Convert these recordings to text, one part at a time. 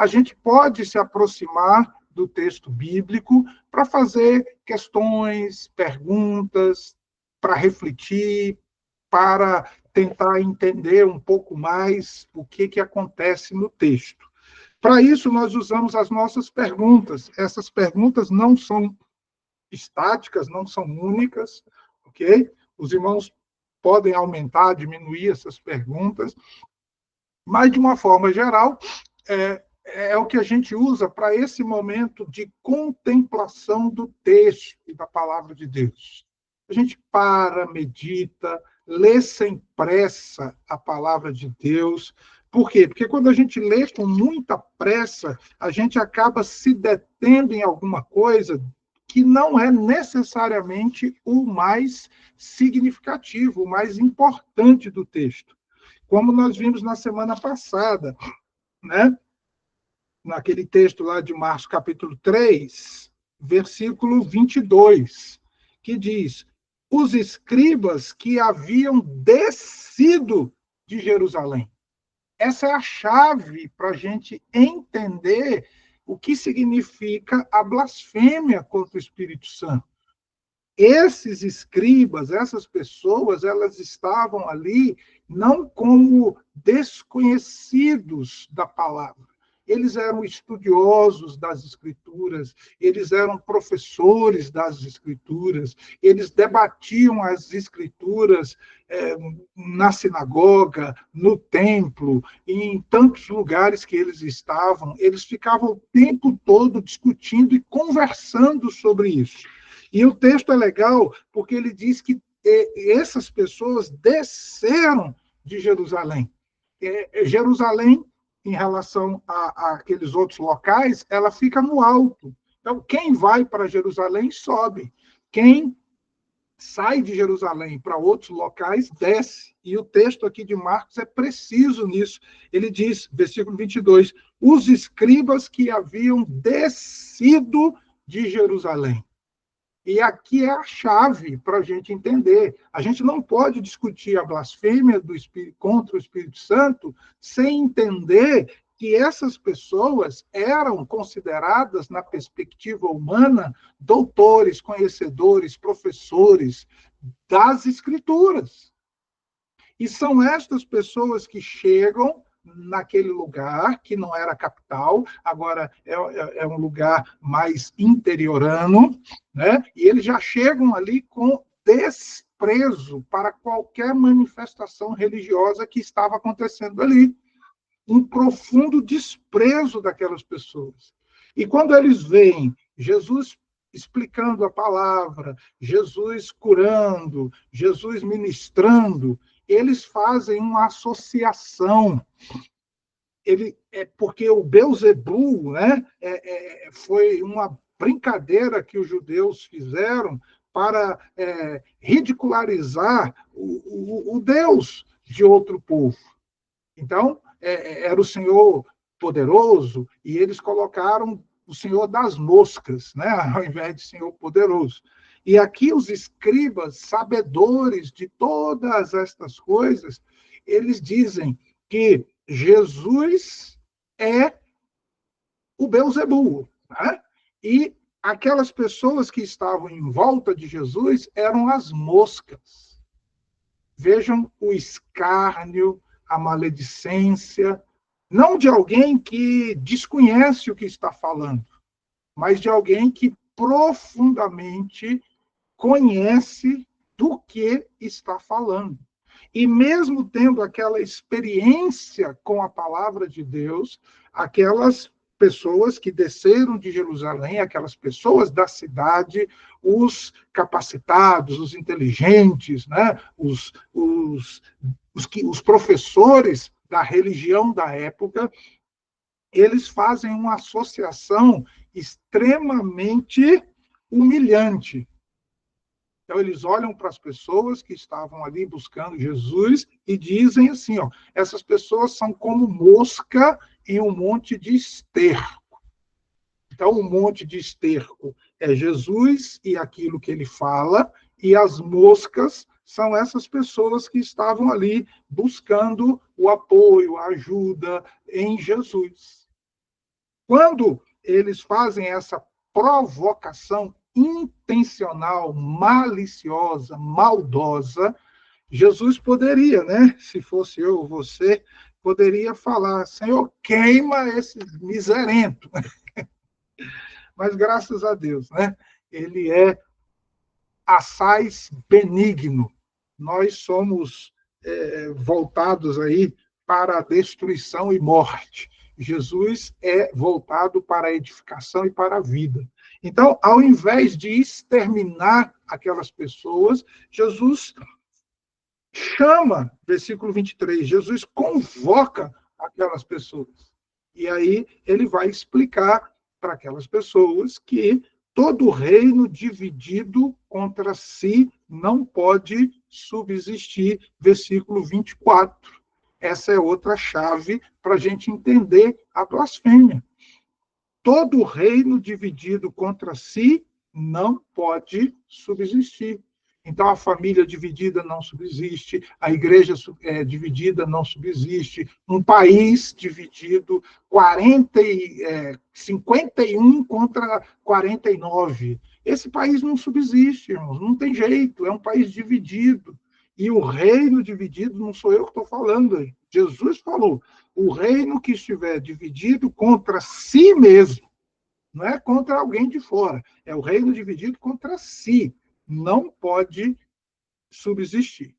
a gente pode se aproximar do texto bíblico para fazer questões, perguntas, para refletir, para tentar entender um pouco mais o que acontece no texto. Para isso, nós usamos as nossas perguntas. Essas perguntas não são estáticas, não são únicas, ok? Os irmãos podem aumentar, diminuir essas perguntas, mas, de uma forma geral, é o que a gente usa para esse momento de contemplação do texto e da palavra de Deus. A gente para, medita, lê sem pressa a palavra de Deus. Por quê? Porque quando a gente lê com muita pressa, a gente acaba se detendo em alguma coisa que não é necessariamente o mais significativo, o mais importante do texto. Como nós vimos na semana passada, né? Naquele texto lá de Marcos, capítulo 3, versículo 22, que diz: os escribas que haviam descido de Jerusalém. Essa é a chave para a gente entender o que significa a blasfêmia contra o Espírito Santo. Esses escribas, essas pessoas, elas estavam ali não como desconhecidos da palavra. Eles eram estudiosos das Escrituras, eles eram professores das Escrituras, eles debatiam as Escrituras na sinagoga, no templo, em tantos lugares que eles estavam. Eles ficavam o tempo todo discutindo e conversando sobre isso. E o texto é legal porque ele diz que essas pessoas desceram de Jerusalém. Jerusalém, em relação a aqueles outros locais, ela fica no alto. Então, quem vai para Jerusalém sobe. Quem sai de Jerusalém para outros locais desce. E o texto aqui de Marcos é preciso nisso. Ele diz, versículo 22, os escribas que haviam descido de Jerusalém. E aqui é a chave para a gente entender. A gente não pode discutir a blasfêmia do Espírito, contra o Espírito Santo sem entender que essas pessoas eram consideradas, na perspectiva humana, doutores, conhecedores, professores das Escrituras. E são estas pessoas que chegam naquele lugar, que não era capital, agora é um lugar mais interiorano, né? E eles já chegam ali com desprezo para qualquer manifestação religiosa que estava acontecendo ali. Um profundo desprezo daquelas pessoas. E quando eles veem Jesus explicando a palavra, Jesus curando, Jesus ministrando, eles fazem uma associação. Porque o Beelzebul, né, foi uma brincadeira que os judeus fizeram para ridicularizar o Deus de outro povo. Então, era o Senhor poderoso, e eles colocaram o Senhor das moscas, né, ao invés de Senhor poderoso. E aqui os escribas, sabedores de todas estas coisas, eles dizem que Jesus é o Beelzebul, né? E aquelas pessoas que estavam em volta de Jesus eram as moscas. Vejam o escárnio, a maledicência, não de alguém que desconhece o que está falando, mas de alguém que profundamente conhece do que está falando. E mesmo tendo aquela experiência com a palavra de Deus, aquelas pessoas que desceram de Jerusalém, aquelas pessoas da cidade, os capacitados, os inteligentes, né? Os professores da religião da época, eles fazem uma associação extremamente humilhante. Então, eles olham para as pessoas que estavam ali buscando Jesus e dizem assim, ó, essas pessoas são como mosca em um monte de esterco. Então, um monte de esterco é Jesus e aquilo que ele fala, e as moscas são essas pessoas que estavam ali buscando o apoio, a ajuda em Jesus. Quando eles fazem essa provocação intencional, maliciosa, maldosa, Jesus poderia, né? Se fosse eu ou você, poderia falar: Senhor, queima esse miserento. Mas graças a Deus, né? Ele é assaz benigno. Nós somos voltados aí para a destruição e morte. Jesus é voltado para a edificação e para a vida. Então, ao invés de exterminar aquelas pessoas, Jesus chama, versículo 23, Jesus convoca aquelas pessoas. E aí ele vai explicar para aquelas pessoas que todo reino dividido contra si não pode subsistir, versículo 24. Essa é outra chave para a gente entender a blasfêmia. Todo reino dividido contra si não pode subsistir. Então, a família dividida não subsiste, a igreja dividida não subsiste, um país dividido, 51 contra 49. Esse país não subsiste, irmãos, não tem jeito, é um país dividido. E o reino dividido, não sou eu que estou falando, Jesus falou, o reino que estiver dividido contra si mesmo, não é contra alguém de fora, é o reino dividido contra si, não pode subsistir.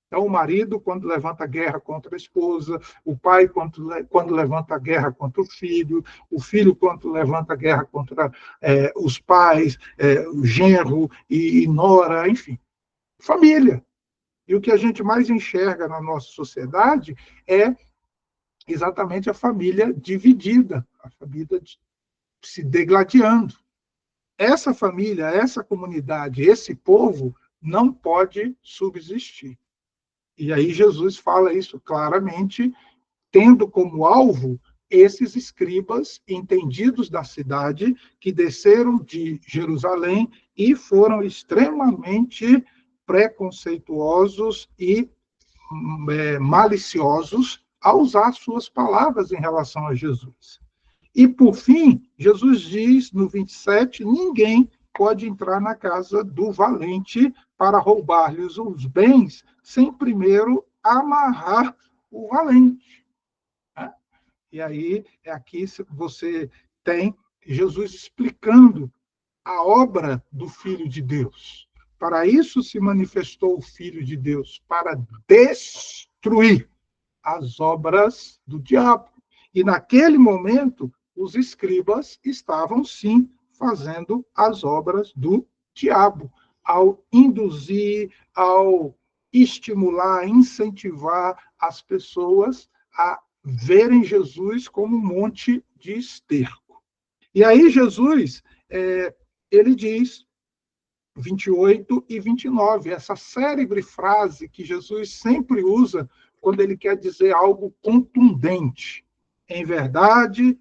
Então, o marido, quando levanta guerra contra a esposa, o pai, quando levanta guerra contra o filho, quando levanta guerra contra os pais, o genro e nora, enfim, família. E o que a gente mais enxerga na nossa sociedade é exatamente a família dividida, a família se degladiando. Essa família, essa comunidade, esse povo não pode subsistir. E aí Jesus fala isso claramente, tendo como alvo esses escribas entendidos da cidade que desceram de Jerusalém e foram extremamente preconceituosos e maliciosos ao usar suas palavras em relação a Jesus. E, por fim, Jesus diz no 27, ninguém pode entrar na casa do valente para roubar-lhes os bens sem primeiro amarrar o valente. E aí, aqui você tem Jesus explicando a obra do Filho de Deus. Para isso se manifestou o Filho de Deus, para destruir as obras do diabo. E naquele momento, os escribas estavam, sim, fazendo as obras do diabo, ao induzir, ao estimular, incentivar as pessoas a verem Jesus como um monte de esterco. E aí Jesus, ele diz, 28 e 29, essa célebre frase que Jesus sempre usa quando ele quer dizer algo contundente. Em verdade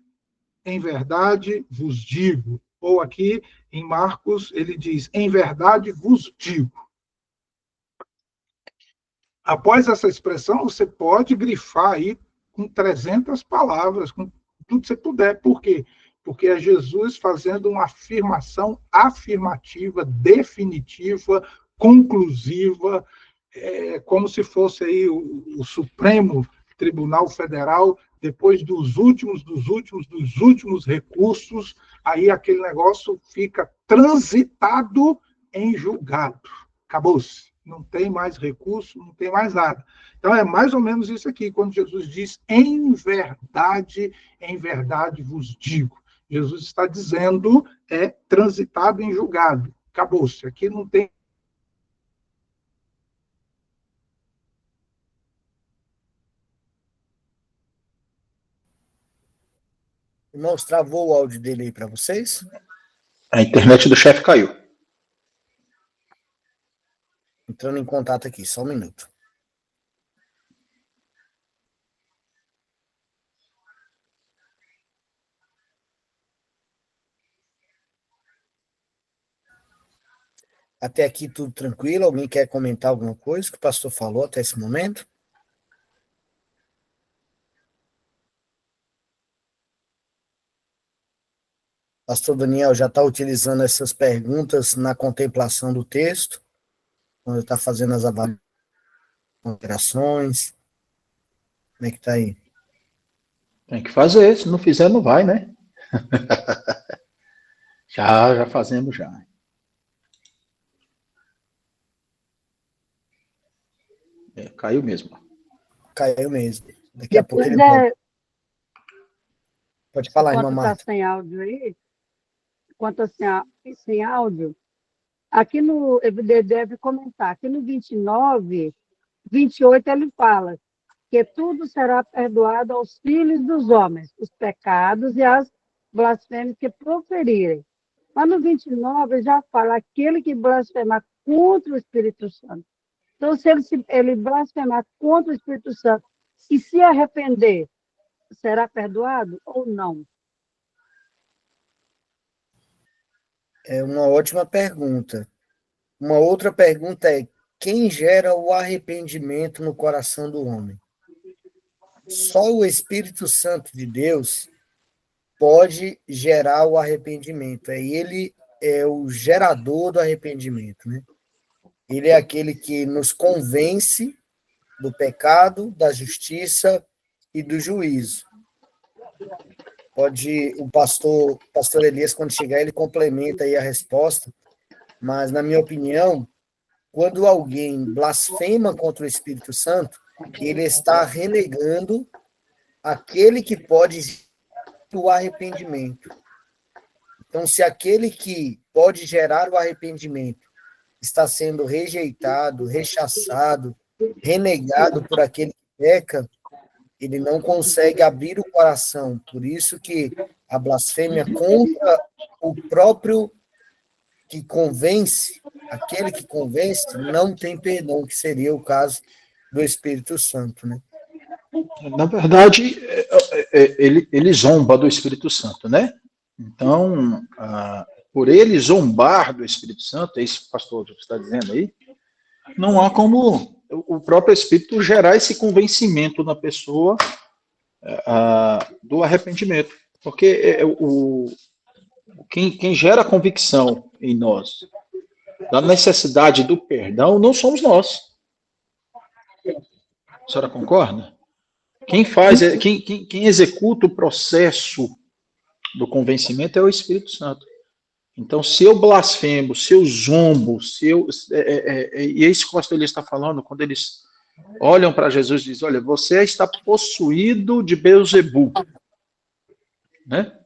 vos digo. Ou aqui em Marcos, ele diz, em verdade vos digo. Após essa expressão, você pode grifar aí com 300 palavras, com tudo que você puder. Por quê? Porque é Jesus fazendo uma afirmação afirmativa, definitiva, conclusiva, como se fosse aí o Supremo Tribunal Federal, depois dos últimos recursos, aí aquele negócio fica transitado em julgado. Acabou-se. Não tem mais recurso, não tem mais nada. Então, é mais ou menos isso aqui, quando Jesus diz, em verdade vos digo. Jesus está dizendo, transitado em julgado. Acabou-se. Aqui não tem. Irmãos, travou o áudio dele aí para vocês? A internet do chefe caiu. Entrando em contato aqui, só um minuto. Até aqui tudo tranquilo? Alguém quer comentar alguma coisa que o pastor falou até esse momento? pastor Daniel já está utilizando essas perguntas na contemplação do texto, quando está fazendo as avaliações. Como é que está aí? Tem que fazer, se não fizer, não vai, né? Já fazemos já. Caiu mesmo. Caiu mesmo. Daqui a pouco Depois ele pode falar, irmã enquanto Marta. está sem áudio aí, enquanto está sem áudio, aqui no, ele deve comentar, aqui no 29, 28, ele fala que tudo será perdoado aos filhos dos homens, os pecados e as blasfêmias que proferirem. Mas no 29, ele já fala, aquele que blasfemar contra o Espírito Santo. Então, se ele blasfemar contra o Espírito Santo e se arrepender, será perdoado ou não? É uma ótima pergunta. Uma outra pergunta é: quem gera o arrependimento no coração do homem? Só o Espírito Santo de Deus pode gerar o arrependimento. Ele é o gerador do arrependimento, né? Ele é aquele que nos convence do pecado, da justiça e do juízo. O pastor Elias, quando chegar, ele complementa aí a resposta, mas, na minha opinião, quando alguém blasfema contra o Espírito Santo, ele está renegando aquele que pode o arrependimento. Então, se aquele que pode gerar o arrependimento está sendo rejeitado, rechaçado, renegado por aquele que peca, ele não consegue abrir o coração. Por isso que a blasfêmia contra o próprio que convence, aquele que convence, não tem perdão, que seria o caso do Espírito Santo, né? Na verdade, ele zomba do Espírito Santo, né? Então, por ele zombar do Espírito Santo, é isso, pastor, que você está dizendo aí, não há como o próprio Espírito gerar esse convencimento na pessoa do arrependimento. Porque quem gera convicção em nós da necessidade do perdão não somos nós. A senhora concorda? Quem executa o processo do convencimento é o Espírito Santo. Então, se eu blasfemo, se eu zombo, e é isso que o pastor Elias está falando, quando eles olham para Jesus e dizem, olha, você está possuído de Beelzebub. Né?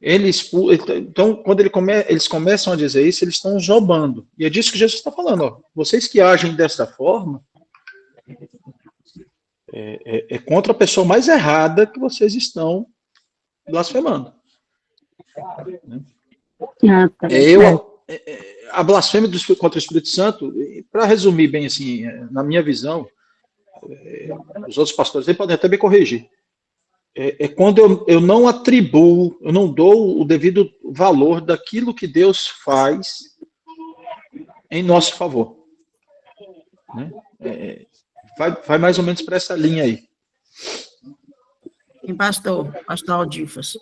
Então, quando eles começam a dizer isso, eles estão zombando. E é disso que Jesus está falando. Ó, vocês que agem dessa forma, é contra a pessoa mais errada que vocês estão blasfemando. Né? A blasfêmia contra o Espírito Santo, para resumir bem assim, na minha visão, os outros pastores podem até me corrigir, é quando eu não atribuo, eu não dou o devido valor daquilo que Deus faz em nosso favor. Né? Vai mais ou menos para essa linha aí. Pastor Aldifas.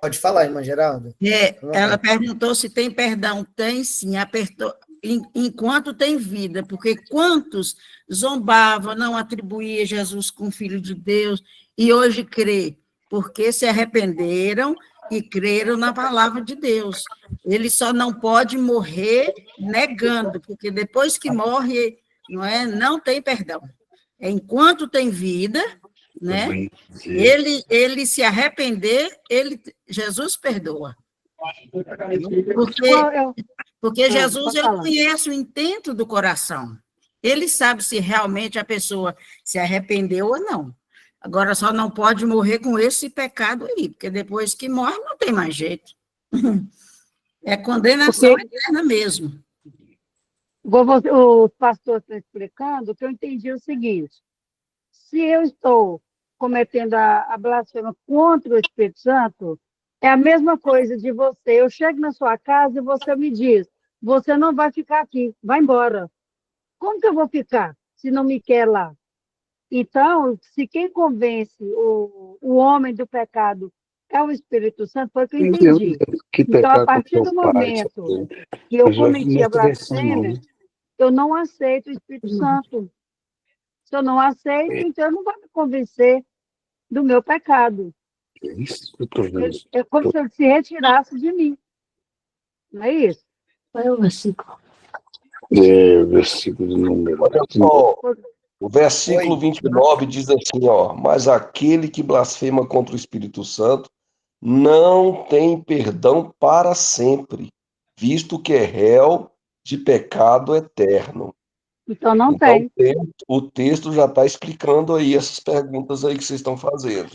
Pode falar, irmã Geralda. Ela perguntou se tem perdão. Tem sim, enquanto tem vida, porque quantos zombavam, não atribuíam Jesus como filho de Deus, e hoje crê, porque se arrependeram e creram na palavra de Deus. Ele só não pode morrer negando, porque depois que morre, não tem perdão. Enquanto tem vida, né? Ele se arrepender, Jesus perdoa. Porque Jesus ele conhece o intento do coração. Ele sabe se realmente a pessoa se arrependeu ou não. Agora, só não pode morrer com esse pecado aí, porque depois que morre não tem mais jeito. É condenação eterna mesmo. O pastor está explicando, que eu entendi o seguinte: se eu estou cometendo a blasfêmia contra o Espírito Santo, é a mesma coisa de você. Eu chego na sua casa e você me diz, você não vai ficar aqui, vai embora. Como que eu vou ficar se não me quer lá? Então, se quem convence o homem do pecado é o Espírito Santo, foi o que eu entendi. Então, a partir do momento que eu cometi a blasfêmia, eu não aceito o Espírito Santo. Se eu não aceito, então eu não vai me convencer do meu pecado. É como se ele se retirasse de mim. Não é isso? Qual é o versículo? Versículo número. Olha só, o versículo 29 diz assim, ó, mas aquele que blasfema contra o Espírito Santo não tem perdão para sempre, visto que é réu de pecado eterno. Então não tem. O texto já está explicando aí essas perguntas aí que vocês estão fazendo.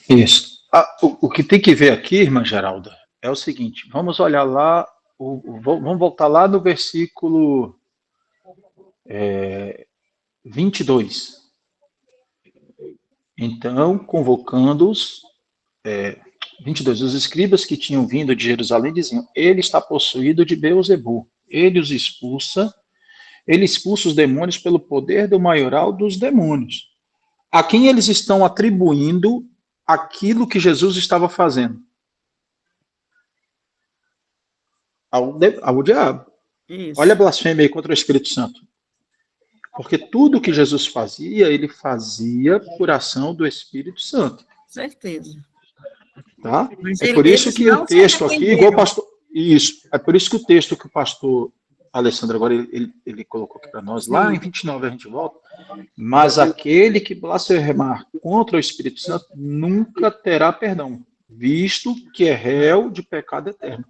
Isso. O que tem que ver aqui, irmã Geralda, é o seguinte, vamos olhar lá, vamos voltar lá no versículo 22. Então, convocando-os, 22, os escribas que tinham vindo de Jerusalém diziam, ele está possuído de Beelzebu, ele expulsa os demônios pelo poder do maioral dos demônios. A quem eles estão atribuindo aquilo que Jesus estava fazendo? Ao diabo. Isso. Olha a blasfêmia aí contra o Espírito Santo. Porque tudo que Jesus fazia, ele fazia por ação do Espírito Santo. Certeza. Tá? Mas É por isso que o texto aqui, igual o pastor. Isso, é por isso que o texto que o pastor Alessandro agora ele colocou aqui para nós, lá em 29 a gente volta. Mas aquele que blasfemar contra o Espírito Santo nunca terá perdão, visto que é réu de pecado eterno.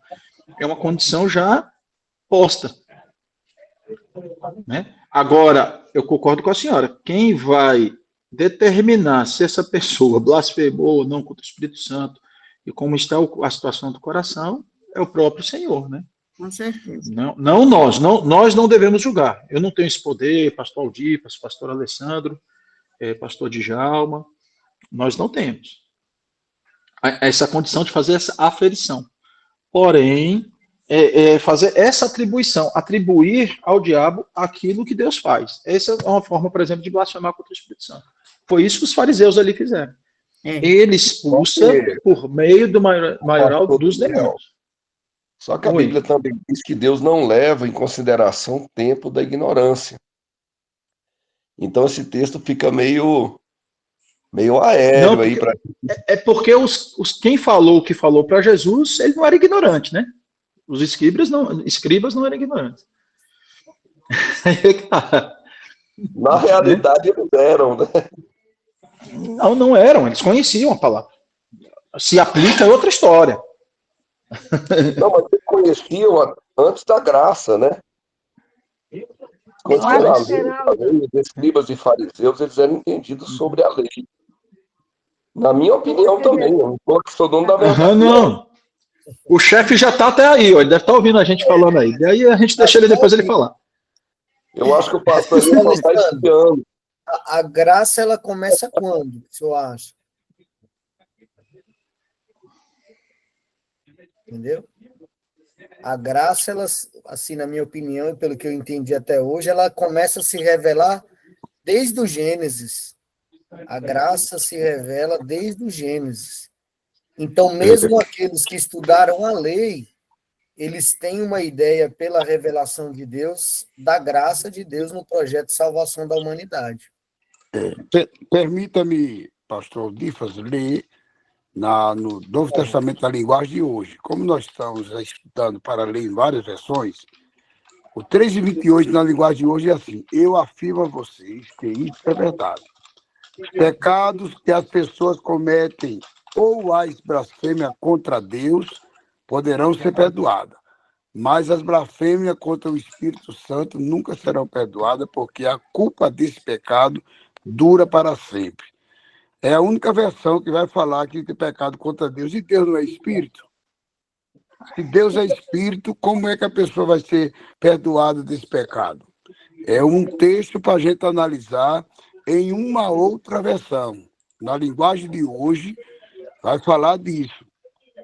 É uma condição já posta. Né? Agora, eu concordo com a senhora. Quem vai determinar se essa pessoa blasfemou ou não contra o Espírito Santo e como está a situação do coração é o próprio Senhor, né? Com certeza. Não nós. Nós não devemos julgar. Eu não tenho esse poder, pastor Aldir, pastor Alessandro, pastor Djalma. Nós não temos essa condição de fazer essa aferição. Porém, fazer essa atribuição, atribuir ao diabo aquilo que Deus faz. Essa é uma forma, por exemplo, de blasfemar contra o Espírito Santo. Foi isso que os fariseus ali fizeram. Ele expulsa por meio do maioral dos demônios. Só que a Bíblia também diz que Deus não leva em consideração o tempo da ignorância. Então esse texto fica meio aéreo não, aí para. Porque quem falou o que falou para Jesus, ele não era ignorante, né? Os escribas não eram ignorantes. Na realidade, eles eram, né? Não eram, eles conheciam a palavra. Se aplica é outra história. Não, mas eles conheciam antes da graça, né? Quando os escribas e fariseus, eles eram entendidos sobre a lei. Na minha opinião também, eu não sou dono da verdade. Não. O chefe já está até aí, ó, ele deve estar ouvindo a gente falando aí. Daí a gente deixa ele depois ele falar. Eu acho que o pastor está espiando. A graça, ela começa quando, o senhor acha? Entendeu? A graça, ela, assim, na minha opinião, e pelo que eu entendi até hoje, ela começa a se revelar desde o Gênesis. A graça se revela desde o Gênesis. Então, mesmo aqueles que estudaram a lei, eles têm uma ideia, pela revelação de Deus, da graça de Deus no projeto de salvação da humanidade. Permita-me, pastor Difas, ler no Novo Testamento da linguagem de hoje. Como nós estamos estudando para ler em várias versões, o 3:28 na linguagem de hoje é assim: eu afirmo a vocês que isso é verdade. Os pecados que as pessoas cometem ou as blasfêmias contra Deus poderão ser perdoadas, mas as blasfêmias contra o Espírito Santo nunca serão perdoadas, porque a culpa desse pecado dura para sempre. É a única versão que vai falar que tem pecado contra Deus. E Deus não é Espírito? Se Deus é Espírito, como é que a pessoa vai ser perdoada desse pecado? É um texto para a gente analisar em uma outra versão. Na linguagem de hoje, vai falar disso.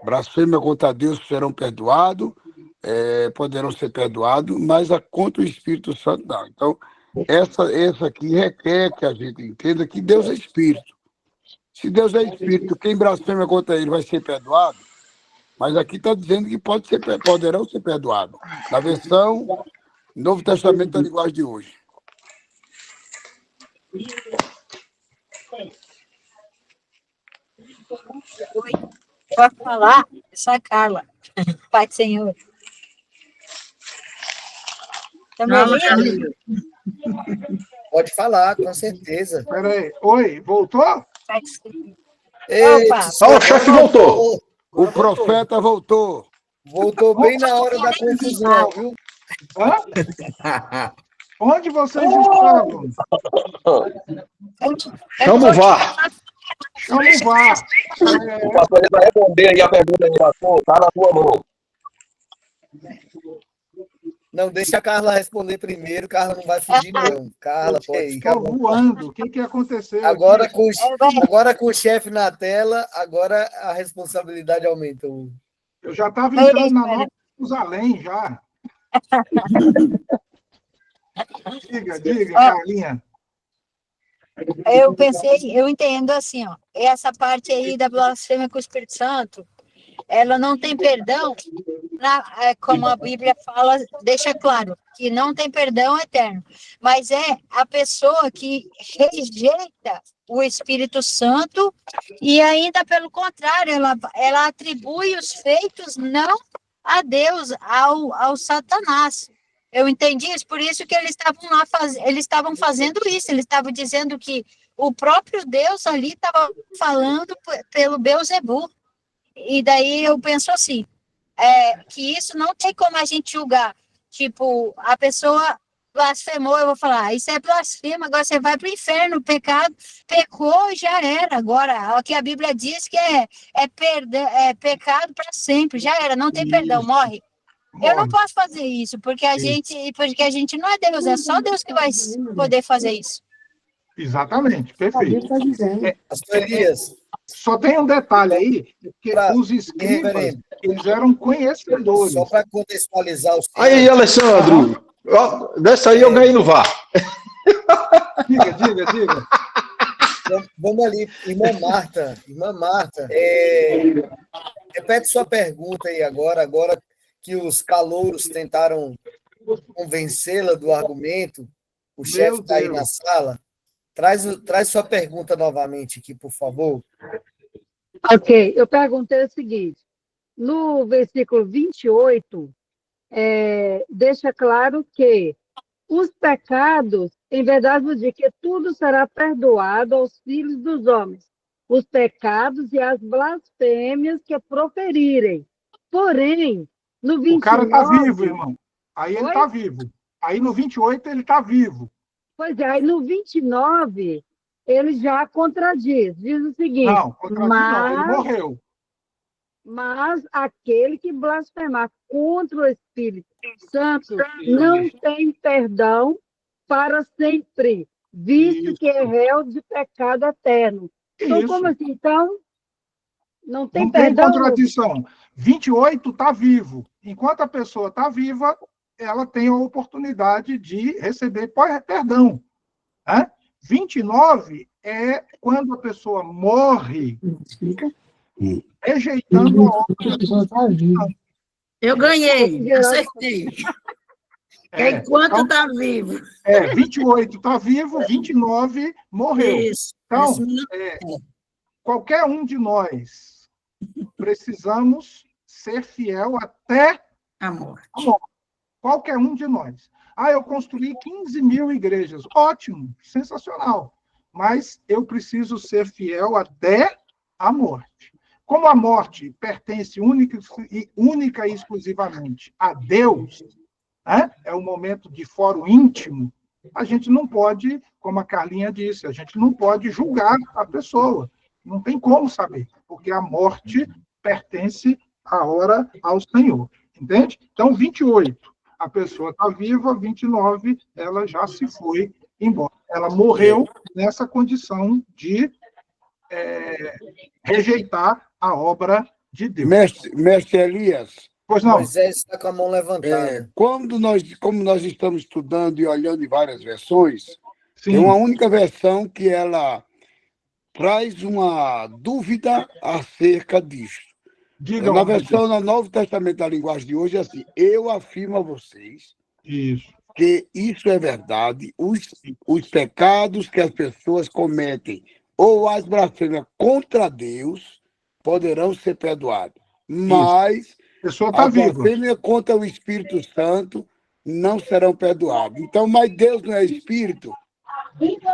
Blasfêmia contra Deus serão perdoados, poderão ser perdoados, mas contra o Espírito Santo não. Então, essa aqui requer que a gente entenda que Deus é Espírito. Se Deus é espírito, quem blasfema contra ele vai ser perdoado? Mas aqui está dizendo que poderão ser perdoados. Na versão Novo Testamento da linguagem de hoje. Oi, pode falar? Essa é a Carla. Pai do Senhor. Tá me ouvindo? Pode falar, com certeza. Peraí. Oi, voltou? Pai do Senhor. Eita, Ó, o chefe voltou. O profeta voltou. Voltou bem na hora da confusão, viu? Hã? Onde vocês estavam? Chama o VAR. Chama o VAR. O pastor ele vai responder aí a pergunta do pastor, tá na tua mão. Não, deixa a Carla responder primeiro. Carla não vai fugir, não. Carla, pode ficar Estou voando. O que aconteceu? Agora aqui? com o chefe na tela, agora a responsabilidade aumentou. Eu já estava entrando na Nova Jerusalém, já. Diga, Carlinha. Eu pensei, eu entendo assim, ó, essa parte aí da blasfêmia com o Espírito Santo, ela não tem perdão, como a Bíblia fala, deixa claro, que não tem perdão eterno, mas é a pessoa que rejeita o Espírito Santo e ainda pelo contrário, ela atribui os feitos não a Deus, ao Satanás. Eu entendi isso, por isso que eles estavam lá eles estavam fazendo isso, eles estavam dizendo que o próprio Deus ali estava falando pelo Beelzebub. E daí eu penso assim, que isso não tem como a gente julgar. Tipo, a pessoa blasfemou, eu vou falar, isso é blasfema, agora você vai para o inferno, pecado, pecou e já era. Agora, o que a Bíblia diz que é pecado para sempre, já era, não tem perdão, morre. Eu não posso fazer isso, porque a gente não é Deus, é só Deus que vai poder fazer isso. Exatamente, perfeito. Pastor Elias, Só tem um detalhe aí, que os escribas, eles eram conhecedores. só para contextualizar os Aí, Alessandro, ó, dessa aí eu ganhei no VAR. Diga. Vamos ali, irmã Marta, repete sua pergunta aí agora que os calouros tentaram convencê-la do argumento, o chefe está aí na sala. Traz sua pergunta novamente aqui, por favor. Ok, eu perguntei o seguinte, no versículo 28, deixa claro que os pecados, em verdade vos digo que tudo será perdoado aos filhos dos homens, os pecados e as blasfêmias que proferirem. Porém, no 29... O cara está vivo, irmão. Aí ele está vivo. Aí no 28 ele está vivo. Pois é, aí no 29 ele já contradiz. Diz o seguinte... Não, contradiz não, ele morreu. Mas aquele que blasfemar contra o Espírito Santo não tem perdão para sempre, visto que é réu de pecado eterno. Então, como assim? Então, não tem perdão? Não tem contradição. 28 está vivo. Enquanto a pessoa está viva, ela tem a oportunidade de receber perdão. 29 é quando a pessoa morre rejeitando a obra. Eu ganhei, acertei. Enquanto está vivo. 28 está vivo, 29 morreu. Isso. Então, qualquer um de nós precisamos ser fiel até a morte. Qualquer um de nós. Eu construí 15 mil igrejas. Ótimo, sensacional. Mas eu preciso ser fiel até a morte. Como a morte pertence única e exclusivamente a Deus, é um momento de fórum íntimo, a gente não pode, como a Carlinha disse, a gente não pode julgar a pessoa. Não tem como saber, porque a morte pertence a hora ao Senhor. Entende? Então, 28, a pessoa está viva, 29, ela já se foi embora. Ela morreu nessa condição de rejeitar a obra de Deus. Mestre Elias. Pois não. Moisés está com a mão levantada. Como nós estamos estudando e olhando em várias versões, Sim. tem uma única versão que ela traz uma dúvida acerca disso. Diga, Na homem de versão do Novo Testamento da linguagem de hoje é assim: eu afirmo a vocês Deus. Isso. que isso é verdade, os pecados que as pessoas cometem ou as blasfêmias contra Deus poderão ser perdoados, mas A pessoa está as viva. blasfêmias contra o Espírito Santo não serão perdoadas. Então, mas Deus não é Espírito?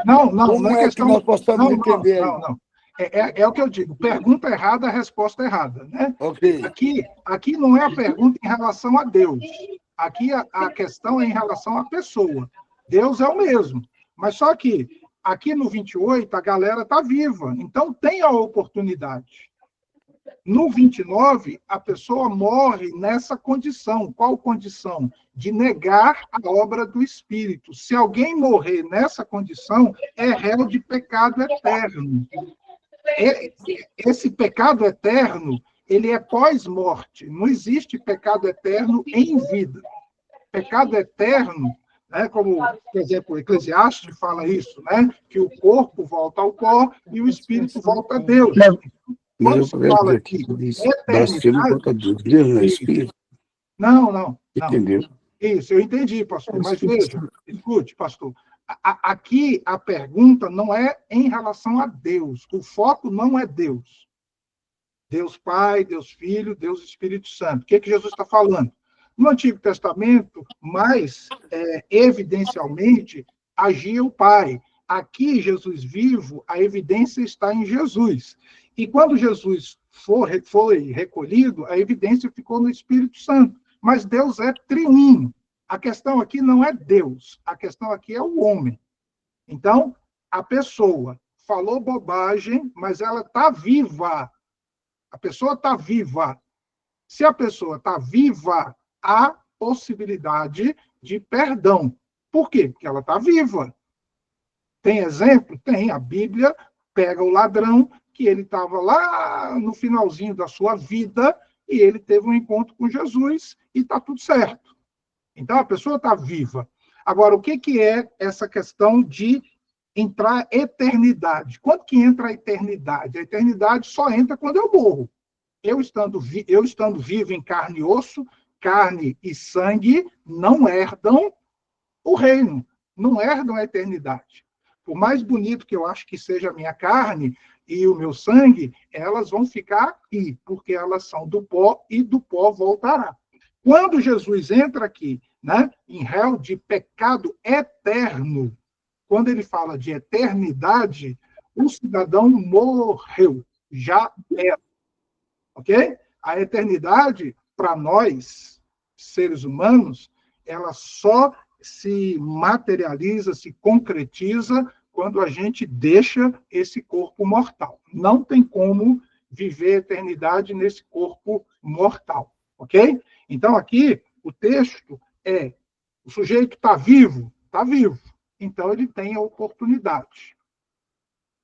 Não Como é é questão... que nós possamos entender? Não. É o que eu digo. Pergunta errada, a resposta errada, né? Ok. Aqui não é a pergunta em relação a Deus. Aqui a questão é em relação à pessoa. Deus é o mesmo. Mas só que aqui no 28 a galera está viva. Então tem a oportunidade. No 29, a pessoa morre nessa condição. Qual condição? De negar a obra do Espírito. Se alguém morrer nessa condição, é réu de pecado eterno. Esse pecado eterno, ele é pós-morte. Não existe pecado eterno em vida. Pecado eterno, né, como, por exemplo, o Eclesiastes fala isso, né, que o corpo volta ao pó e o espírito volta a Deus. Quando se fala aqui, eternidade... Deus não é Espírito? Não. Entendeu? Isso, eu entendi, pastor. Mas veja, escute, pastor. Aqui a pergunta não é em relação a Deus. O foco não é Deus. Deus Pai, Deus Filho, Deus Espírito Santo. O que Jesus está falando? No Antigo Testamento, mais evidencialmente, agia o Pai. Aqui, Jesus vivo, a evidência está em Jesus. E quando Jesus foi recolhido, a evidência ficou no Espírito Santo. Mas Deus é triuno. A questão aqui não é Deus, a questão aqui é o homem. Então, a pessoa falou bobagem, mas ela está viva. A pessoa está viva. Se a pessoa está viva, há possibilidade de perdão. Por quê? Porque ela está viva. Tem exemplo? Tem. A Bíblia pega o ladrão, que ele estava lá no finalzinho da sua vida, e ele teve um encontro com Jesus, e está tudo certo. Então, a pessoa está viva. Agora, o que é essa questão de entrar eternidade? Quando que entra a eternidade? A eternidade só entra quando eu morro. Eu estando vivo em carne e osso, carne e sangue não herdam o reino, não herdam a eternidade. Por mais bonito que eu acho que seja a minha carne e o meu sangue, elas vão ficar aqui, porque elas são do pó e do pó voltará. Quando Jesus entra aqui, né, em réu de pecado eterno, quando ele fala de eternidade, o cidadão morreu, já era. Ok? A eternidade, para nós, seres humanos, ela só se materializa, se concretiza quando a gente deixa esse corpo mortal. Não tem como viver a eternidade nesse corpo mortal. Ok? Então, aqui, o texto é: o sujeito está vivo? Está vivo. Então, ele tem a oportunidade.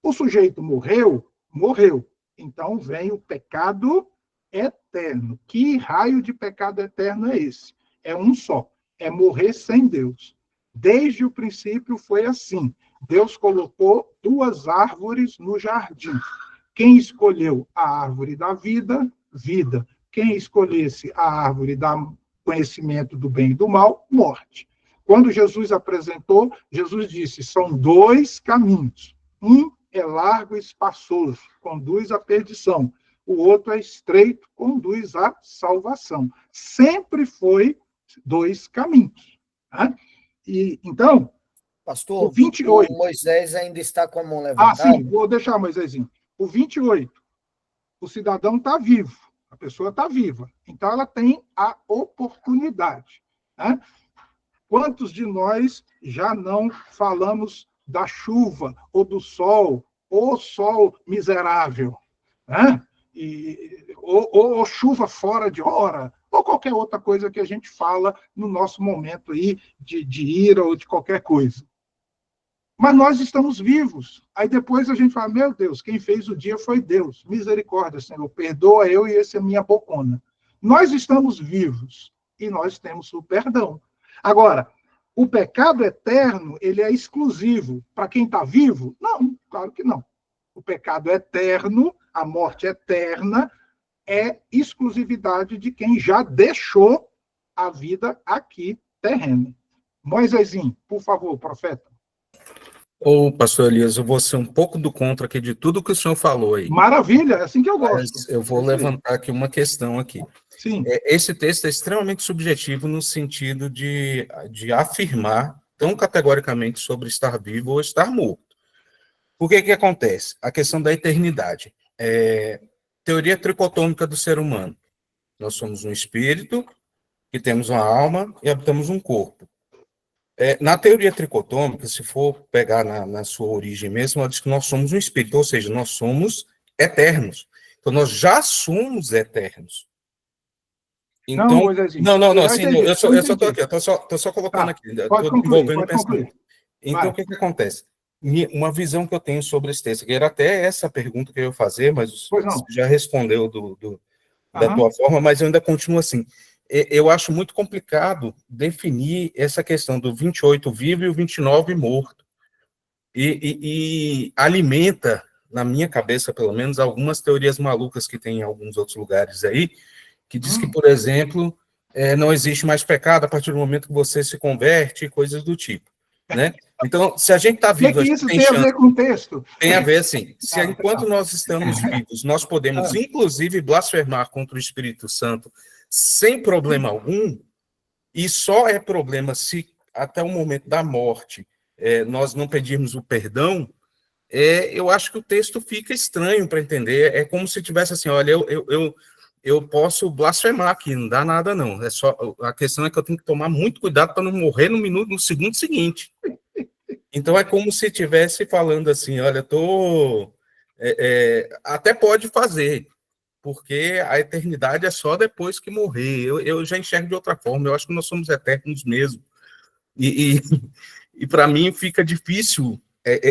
O sujeito morreu? Morreu. Então, vem o pecado eterno. Que raio de pecado eterno é esse? É um só. É morrer sem Deus. Desde o princípio foi assim. Deus colocou duas árvores no jardim. Quem escolheu a árvore da vida, vida. Quem escolhesse a árvore do conhecimento do bem e do mal, morte. Quando Jesus apresentou, Jesus disse, são dois caminhos. Um é largo e espaçoso, conduz à perdição. O outro é estreito, conduz à salvação. Sempre foi dois caminhos. Né? E, então, pastor, o 28... o Moisés ainda está com a mão levantada? sim, vou deixar, Moisésinho. O 28, o cidadão está vivo, a pessoa está viva. Então, ela tem a oportunidade. Né? Quantos de nós já não falamos da chuva, ou do sol, ou sol miserável, né? Ou chuva fora de hora, ou qualquer outra coisa que a gente fala no nosso momento aí de ira ou de qualquer coisa. Mas nós estamos vivos. Aí depois a gente fala, meu Deus, quem fez o dia foi Deus. Misericórdia, Senhor, perdoa eu e essa é minha bocona. Nós estamos vivos e nós temos o perdão. Agora, o pecado eterno, ele é exclusivo para quem está vivo? Não, claro que não. o pecado eterno, a morte eterna, é exclusividade de quem já deixou a vida aqui terrena. Moisésinho, por favor, profeta. Ô, pastor Elias, eu vou ser um pouco do contra aqui de tudo que o senhor falou aí. Maravilha, é assim que eu gosto. Mas eu vou levantar aqui uma questão aqui. Sim. Esse texto é extremamente subjetivo no sentido de afirmar tão categoricamente sobre estar vivo ou estar morto. Por que acontece? A questão da eternidade. Teoria tricotômica do ser humano. Nós somos um espírito, que temos uma alma e habitamos um corpo. Na teoria tricotômica, se for pegar na sua origem mesmo, ela diz que nós somos um espírito, ou seja, nós somos eternos. Então, nós já somos eternos. Então, não, assim, eu só estou aqui, estou só colocando aqui, estou envolvendo o pensamento. Então, o que acontece? Uma visão que eu tenho sobre esse texto, que era até essa pergunta que eu ia fazer, mas você já respondeu da tua forma, mas eu ainda continuo assim. Eu acho muito complicado definir essa questão do 28 vivo e o 29 morto. E alimenta, na minha cabeça, pelo menos, algumas teorias malucas que tem em alguns outros lugares aí, que diz que, por exemplo, não existe mais pecado a partir do momento que você se converte, coisas do tipo, né? Então, se a gente está vivo... O que isso tem a ver com o texto? Tem a ver, sim. Enquanto nós estamos vivos, nós podemos, inclusive, blasfemar contra o Espírito Santo sem problema algum, e só é problema se, até o momento da morte, nós não pedirmos o perdão, eu acho que o texto fica estranho para entender. É como se tivesse assim, olha, eu posso blasfemar aqui, não dá nada não. A questão é que eu tenho que tomar muito cuidado para não morrer no segundo seguinte. Então é como se estivesse falando assim, olha, até pode fazer, porque a eternidade é só depois que morrer. Eu já enxergo de outra forma, eu acho que nós somos eternos mesmo. E para mim fica difícil,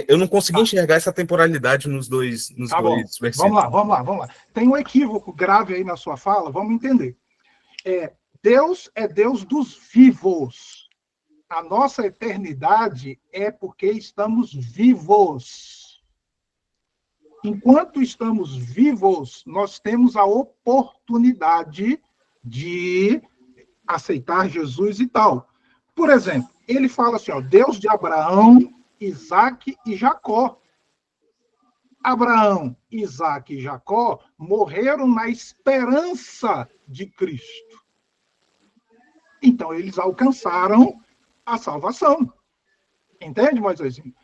eu não consegui enxergar essa temporalidade nos dois versículos. Vamos lá. Tem um equívoco grave aí na sua fala, vamos entender. Deus é Deus dos vivos. A nossa eternidade é porque estamos vivos. Enquanto estamos vivos, nós temos a oportunidade de aceitar Jesus e tal. Por exemplo, ele fala assim, Deus de Abraão, Isaque e Jacó. Abraão, Isaque e Jacó morreram na esperança de Cristo. Então, eles alcançaram a salvação. Entende, Moisésinho?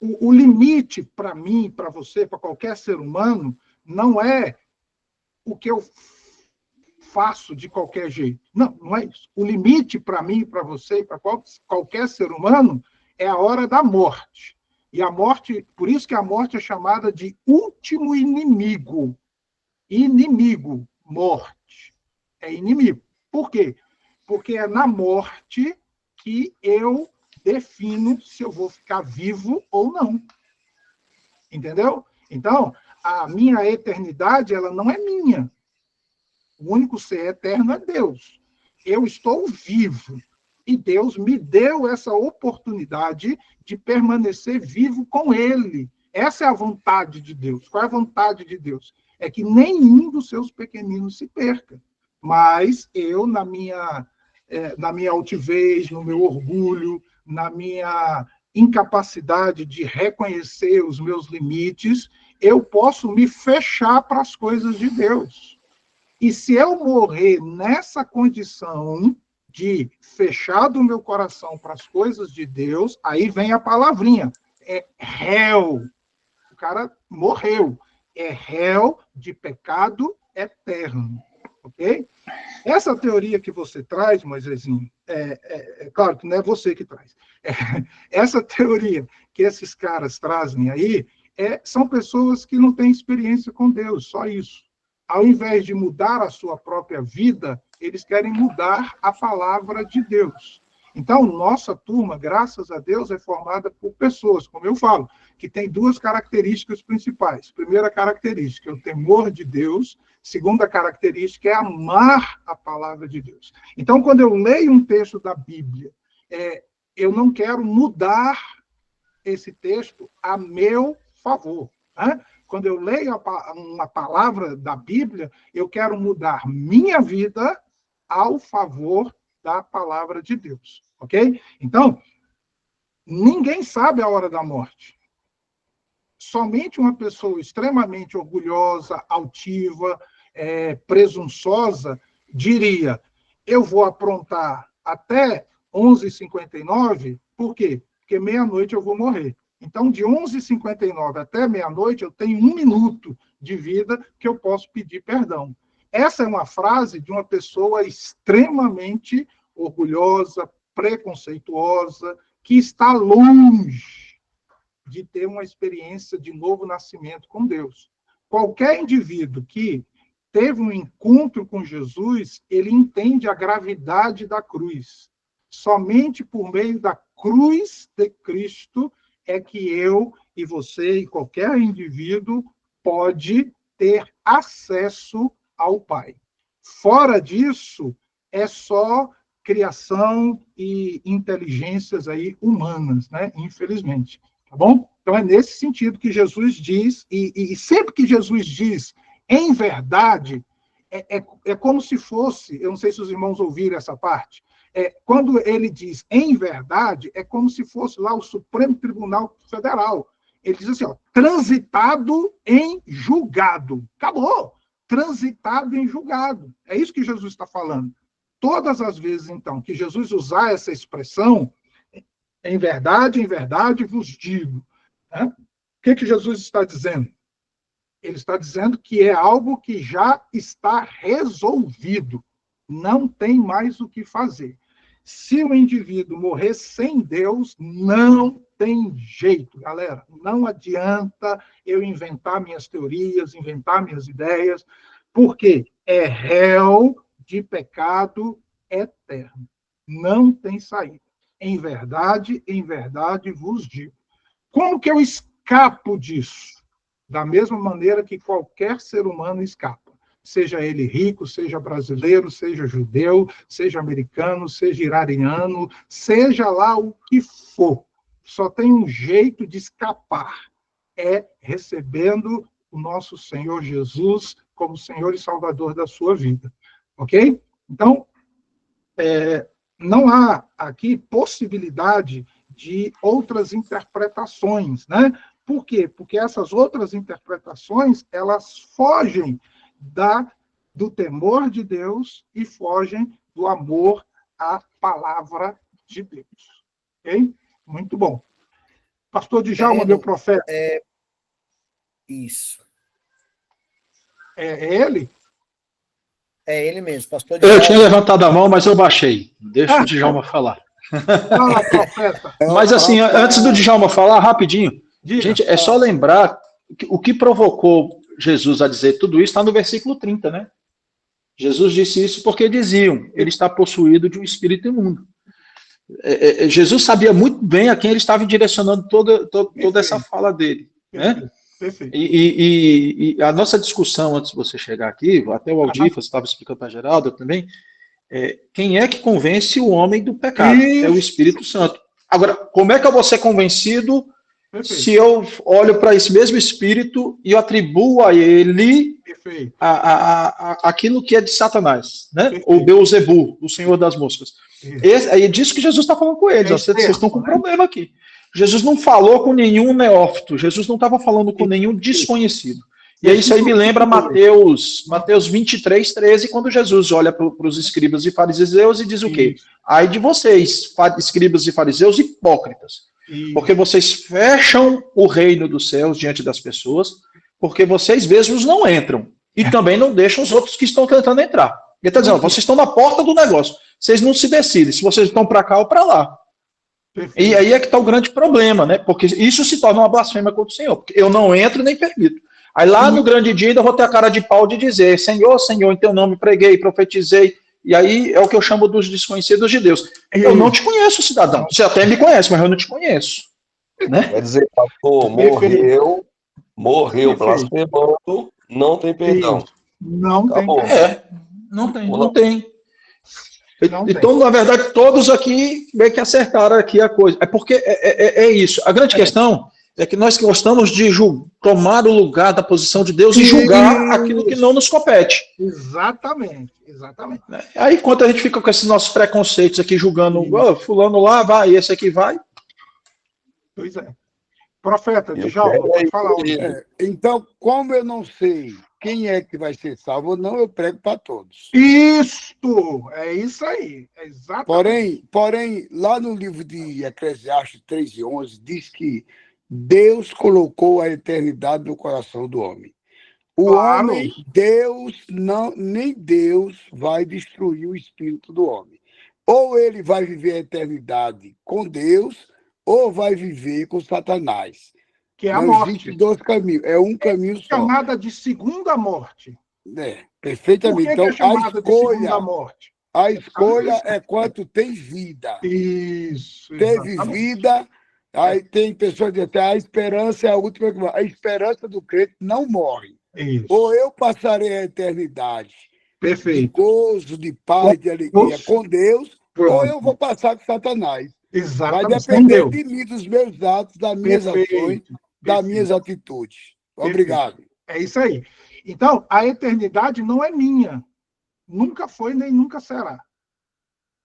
O limite para mim, para você, para qualquer ser humano, não é o que eu faço de qualquer jeito. Não é isso. O limite para mim, para você, para qualquer ser humano, é a hora da morte. E a morte, por isso que a morte é chamada de último inimigo. Inimigo, morte. É inimigo. Por quê? Porque é na morte que eu defino se eu vou ficar vivo ou não. Entendeu? Então, a minha eternidade, ela não é minha. O único ser eterno é Deus. Eu estou vivo. E Deus me deu essa oportunidade de permanecer vivo com Ele. Essa é a vontade de Deus. Qual é a vontade de Deus? É que nenhum dos seus pequeninos se perca. Mas eu, na minha altivez, no meu orgulho, na minha incapacidade de reconhecer os meus limites, eu posso me fechar para as coisas de Deus. E se eu morrer nessa condição de fechar do meu coração para as coisas de Deus, aí vem a palavrinha, é réu. O cara morreu. É réu de pecado eterno. Ok? Essa teoria que você traz, Moisésinho, claro que não é você que traz. Essa teoria que esses caras trazem aí, são pessoas que não têm experiência com Deus, só isso. Ao invés de mudar a sua própria vida, eles querem mudar a palavra de Deus. Então, nossa turma, graças a Deus, é formada por pessoas, como eu falo, que tem duas características principais. Primeira característica é o temor de Deus. Segunda característica é amar a palavra de Deus. Então, quando eu leio um texto da Bíblia, eu não quero mudar esse texto a meu favor. Né? Quando eu leio uma palavra da Bíblia, eu quero mudar minha vida ao favor da palavra de Deus. Ok? Então, ninguém sabe a hora da morte. Somente uma pessoa extremamente orgulhosa, altiva, presunçosa, diria, eu vou aprontar até 11h59, por quê? Porque meia-noite eu vou morrer. Então, de 11h59 até meia-noite, eu tenho 1 minuto de vida que eu posso pedir perdão. Essa é uma frase de uma pessoa extremamente orgulhosa, preconceituosa, que está longe de ter uma experiência de novo nascimento com Deus. Qualquer indivíduo que teve um encontro com Jesus, ele entende a gravidade da cruz. Somente por meio da cruz de Cristo é que eu e você e qualquer indivíduo pode ter acesso ao Pai. Fora disso, é só criação e inteligências aí humanas, né? Infelizmente. Tá bom? Então é nesse sentido que Jesus diz, e sempre que Jesus diz em verdade, é como se fosse, eu não sei se os irmãos ouviram essa parte, quando ele diz em verdade, é como se fosse lá o Supremo Tribunal Federal. Ele diz assim, ó, transitado em julgado. Acabou. Transitado em julgado. É isso que Jesus está falando. Todas as vezes, então, que Jesus usar essa expressão, em verdade vos digo. Né? O que Jesus está dizendo? Ele está dizendo que é algo que já está resolvido. Não tem mais o que fazer. Se o indivíduo morrer sem Deus, não tem jeito, galera. Não adianta eu inventar minhas teorias, inventar minhas ideias, porque é réu de pecado eterno. Não tem saída. Em verdade vos digo. Como que eu escapo disso? Da mesma maneira que qualquer ser humano escapa. Seja ele rico, seja brasileiro, seja judeu, seja americano, seja iraniano, seja lá o que for. Só tem um jeito de escapar. É recebendo o nosso Senhor Jesus como Senhor e Salvador da sua vida. Ok? Então, não há aqui possibilidade de outras interpretações, né? Por quê? Porque essas outras interpretações, elas fogem do temor de Deus e fogem do amor à palavra de Deus. Ok? Muito bom. Pastor Djalma, meu profeta. Isso. É ele? É ele mesmo, pastor Djalma. Eu tinha levantado a mão, mas eu baixei. Deixa o Djalma falar. Fala, profeta. Mas assim, antes do Djalma falar, rapidinho, gente, é só lembrar que o que provocou Jesus a dizer tudo isso está no versículo 30, né? Jesus disse isso porque diziam, ele está possuído de um espírito imundo. Jesus sabia muito bem a quem ele estava direcionando toda essa fala dele, né? Perfeito. E a nossa discussão, antes de você chegar aqui, até o Aldir, você estava explicando para Geraldo também, quem é que convence o homem do pecado? Isso. É o Espírito Santo. Agora, como é que eu vou ser convencido Perfeito. se eu olho para esse mesmo Espírito e eu atribuo a ele aquilo que é de Satanás, né? Ou Beelzebul, o senhor das moscas. É disso que Jesus está falando com eles. Vocês estão com um problema aqui. Jesus não falou com nenhum neófito. Jesus não estava falando com nenhum desconhecido. E isso aí me lembra Mateus 23, 13, quando Jesus olha para os escribas e fariseus e diz o quê? Ai de vocês, escribas e fariseus hipócritas, porque vocês fecham o reino dos céus diante das pessoas, porque vocês mesmos não entram, e também não deixam os outros que estão tentando entrar. Ele está dizendo, vocês estão na porta do negócio, vocês não se decidem, se vocês estão para cá ou para lá. E aí é que está o grande problema, né? Porque isso se torna uma blasfêmia contra o Senhor, porque eu não entro nem permito. Aí lá no grande dia ainda vou ter a cara de pau de dizer, Senhor, Senhor, em teu nome preguei, profetizei, e aí é o que eu chamo dos desconhecidos de Deus. Eu não te conheço, cidadão. Você até me conhece, mas eu não te conheço. Né? Quer dizer, pastor, morreu blasfemando, não tem perdão. Não Acabou. tem perdão. Não tem. Então, na verdade, todos aqui meio que acertaram aqui a coisa. É porque é isso. A grande questão é que nós gostamos de tomar o lugar da posição de Deus e julgar aquilo que não nos compete. Exatamente. Aí, enquanto a gente fica com esses nossos preconceitos aqui, julgando, fulano lá, vai, esse aqui vai. Pois é. Profeta, Djalma, pode falar. Então, como eu não sei quem é que vai ser salvo ou não, eu prego para todos. Isto! É isso aí. É exatamente. Porém, lá no livro de Eclesiastes 3:11, diz que Deus colocou a eternidade no coração do homem. O homem, nem Deus vai destruir o espírito do homem. Ou ele vai viver a eternidade com Deus, ou vai viver com Satanás. Que é a morte. Existe 2 caminhos, é um caminho só. Chamada de segunda morte. Perfeitamente. Por que é chamada de segunda morte? A escolha é quando tem vida. Isso. Teve vida, aí tem pessoas que dizem, a esperança é a última. A esperança do crente não morre. Isso. Ou eu passarei a eternidade de gozo, de paz, de alegria com Deus, ou eu vou passar com Satanás. Exatamente. Vai depender de mim, dos meus atos, das minhas ações, das minhas atitudes. Obrigado. É isso aí. Então, a eternidade não é minha. Nunca foi, nem nunca será.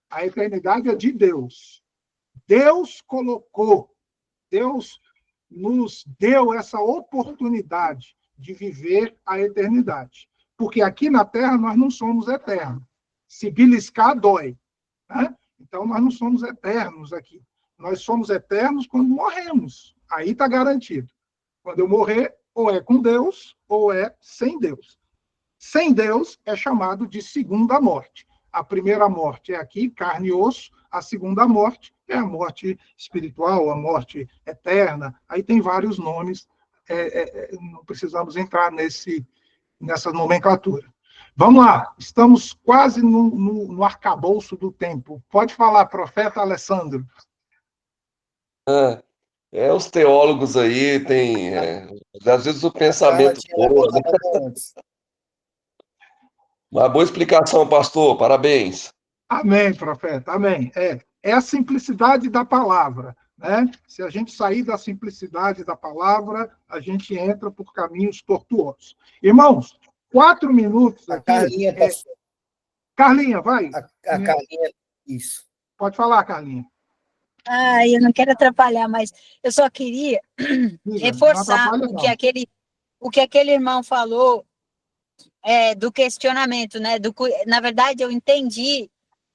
A eternidade é de Deus. Deus colocou, Deus nos deu essa oportunidade de viver a eternidade. Porque aqui na Terra nós não somos eternos. Se beliscar, dói. Né? Então, nós não somos eternos aqui. Nós somos eternos quando morremos. Aí está garantido. Quando eu morrer, ou é com Deus, ou é sem Deus. Sem Deus é chamado de segunda morte. A primeira morte é aqui, carne e osso. A segunda morte é a morte espiritual, a morte eterna. Aí tem vários nomes. Não precisamos entrar nessa nomenclatura. Vamos lá, estamos quase no arcabouço do tempo. Pode falar, profeta Alessandro. Os teólogos aí têm, às vezes, o pensamento boa, né? Uma boa explicação, pastor, parabéns. Amém, profeta, amém. É a simplicidade da palavra, né? Se a gente sair da simplicidade da palavra, a gente entra por caminhos tortuosos. Irmãos, 4 minutos aqui. Carlinha, pastor. Carlinha, vai. A Carlinha, isso. Pode falar, Carlinha. Eu não quero atrapalhar, mas eu só queria reforçar o que aquele irmão falou do questionamento, né? Na verdade, eu entendi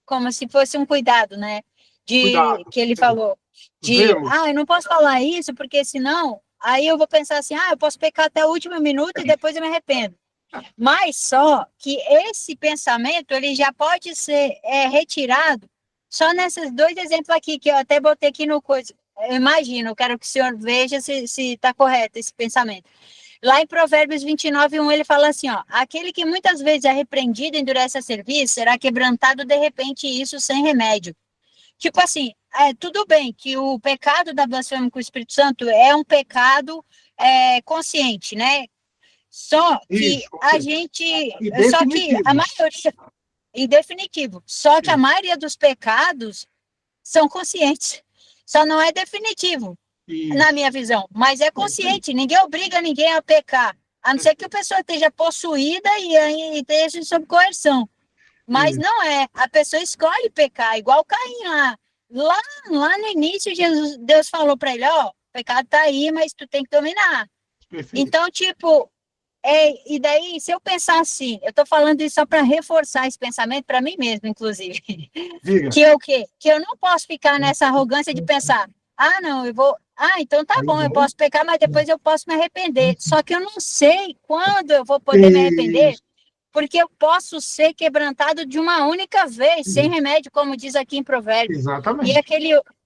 como se fosse um cuidado, né? Que ele falou. Eu não posso falar isso, porque senão, aí eu vou pensar assim, eu posso pecar até o último minuto e depois eu me arrependo. Mas só que esse pensamento, ele já pode ser retirado só nesses 2 exemplos aqui, que eu até botei aqui no coisa. Eu imagino, eu quero que o senhor veja se está correto esse pensamento. Lá em Provérbios 29:1, ele fala assim, aquele que muitas vezes é repreendido e endurece a serviço, será quebrantado de repente, isso sem remédio. Tipo assim, tudo bem que o pecado da blasfêmia com o Espírito Santo é um pecado consciente, né? Só que a gente... Só que a maioria... Em definitivo. Só que a maioria dos pecados são conscientes. Só não é definitivo, na minha visão. Mas é consciente. Ninguém obriga ninguém a pecar. A não ser que a pessoa esteja possuída e esteja sob coerção. Mas não é. A pessoa escolhe pecar, igual Caim lá. Lá no início, Deus falou para ele, o pecado está aí, mas tu tem que dominar. Perfeito. Então, tipo... e daí, se eu pensar assim, eu estou falando isso só para reforçar esse pensamento para mim mesmo, inclusive. Diga. Que eu não posso ficar nessa arrogância de pensar, não, eu vou... então tá bom, eu posso pecar, mas depois eu posso me arrepender. Só que eu não sei quando eu vou poder me arrepender, porque eu posso ser quebrantado de uma única vez, sem remédio, como diz aqui em Provérbios. Exatamente.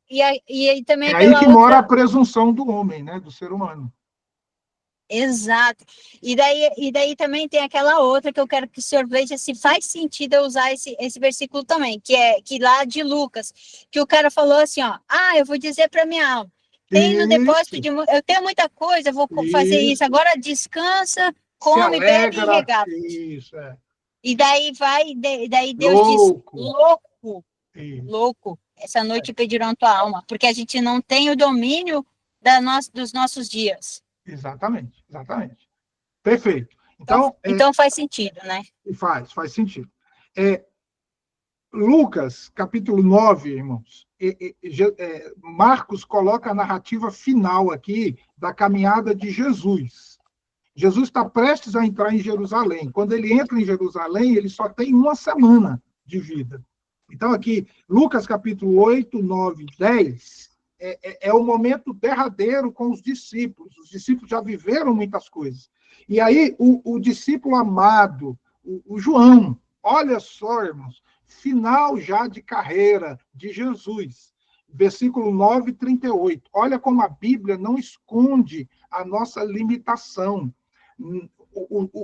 E também é aí que mora a presunção do homem, né, do ser humano. Exato. E daí também tem aquela outra que eu quero que o senhor veja se faz sentido eu usar esse versículo também, que lá de Lucas, que o cara falou assim, eu vou dizer para minha alma, tenho depósito eu tenho muita coisa, eu vou fazer isso, agora descansa, come, bebe e regala. E daí Deus diz, louco, louco, essa noite pedirão tua alma, porque a gente não tem o domínio dos nossos dias. Exatamente, exatamente. Perfeito. Então faz sentido, né? Faz sentido. Lucas, capítulo 9, irmãos, Marcos coloca a narrativa final aqui da caminhada de Jesus. Jesus está prestes a entrar em Jerusalém. Quando ele entra em Jerusalém, ele só tem uma semana de vida. Então, aqui, Lucas, capítulo 8, 9, 10, é o momento derradeiro com os discípulos. Os discípulos já viveram muitas coisas. E aí, o discípulo amado, o João, olha só, irmãos, final já de carreira de Jesus. Versículo 9, 38. Olha como a Bíblia não esconde a nossa limitação.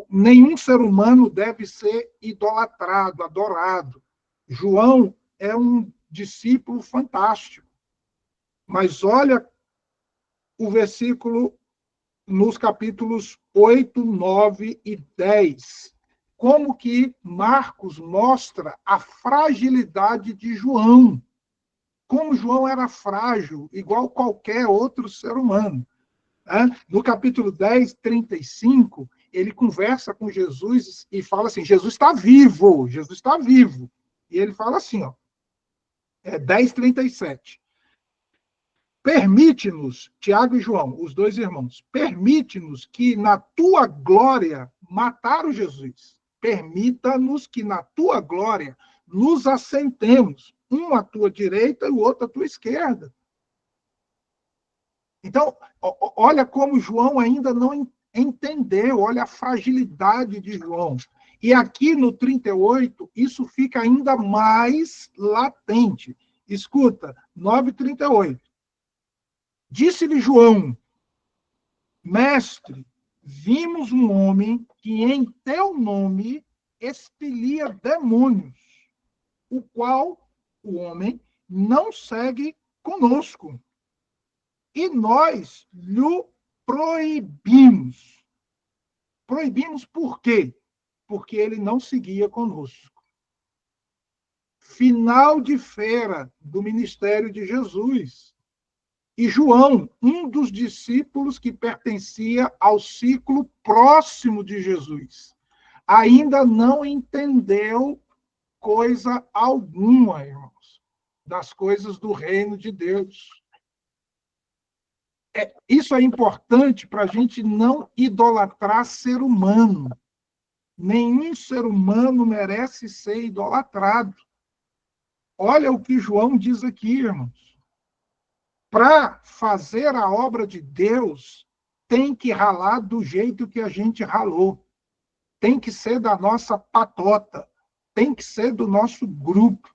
Nenhum ser humano deve ser idolatrado, adorado. João é um discípulo fantástico. Mas olha o versículo nos capítulos 8, 9 e 10. Como que Marcos mostra a fragilidade de João. Como João era frágil, igual qualquer outro ser humano. No capítulo 10, 35, ele conversa com Jesus e fala assim, Jesus está vivo, Jesus está vivo. E ele fala assim, 10, 37. Permite-nos, Tiago e João, os dois irmãos, permite-nos que na tua glória mataram Jesus. Permita-nos que na tua glória nos assentemos, um à tua direita e o outro à tua esquerda. Então, olha como João ainda não entendeu, olha a fragilidade de João. E aqui no 38, isso fica ainda mais latente. Escuta, 9:38. Disse-lhe João, mestre, vimos um homem que em teu nome expelia demônios, o qual o homem não segue conosco. E nós lhe proibimos. Proibimos por quê? Porque ele não seguia conosco. Final de feira do ministério de Jesus. E João, um dos discípulos que pertencia ao ciclo próximo de Jesus, ainda não entendeu coisa alguma, irmãos, das coisas do reino de Deus. Isso é importante para a gente não idolatrar ser humano. Nenhum ser humano merece ser idolatrado. Olha o que João diz aqui, irmãos. Para fazer a obra de Deus, tem que ralar do jeito que a gente ralou. Tem que ser da nossa patota. Tem que ser do nosso grupo.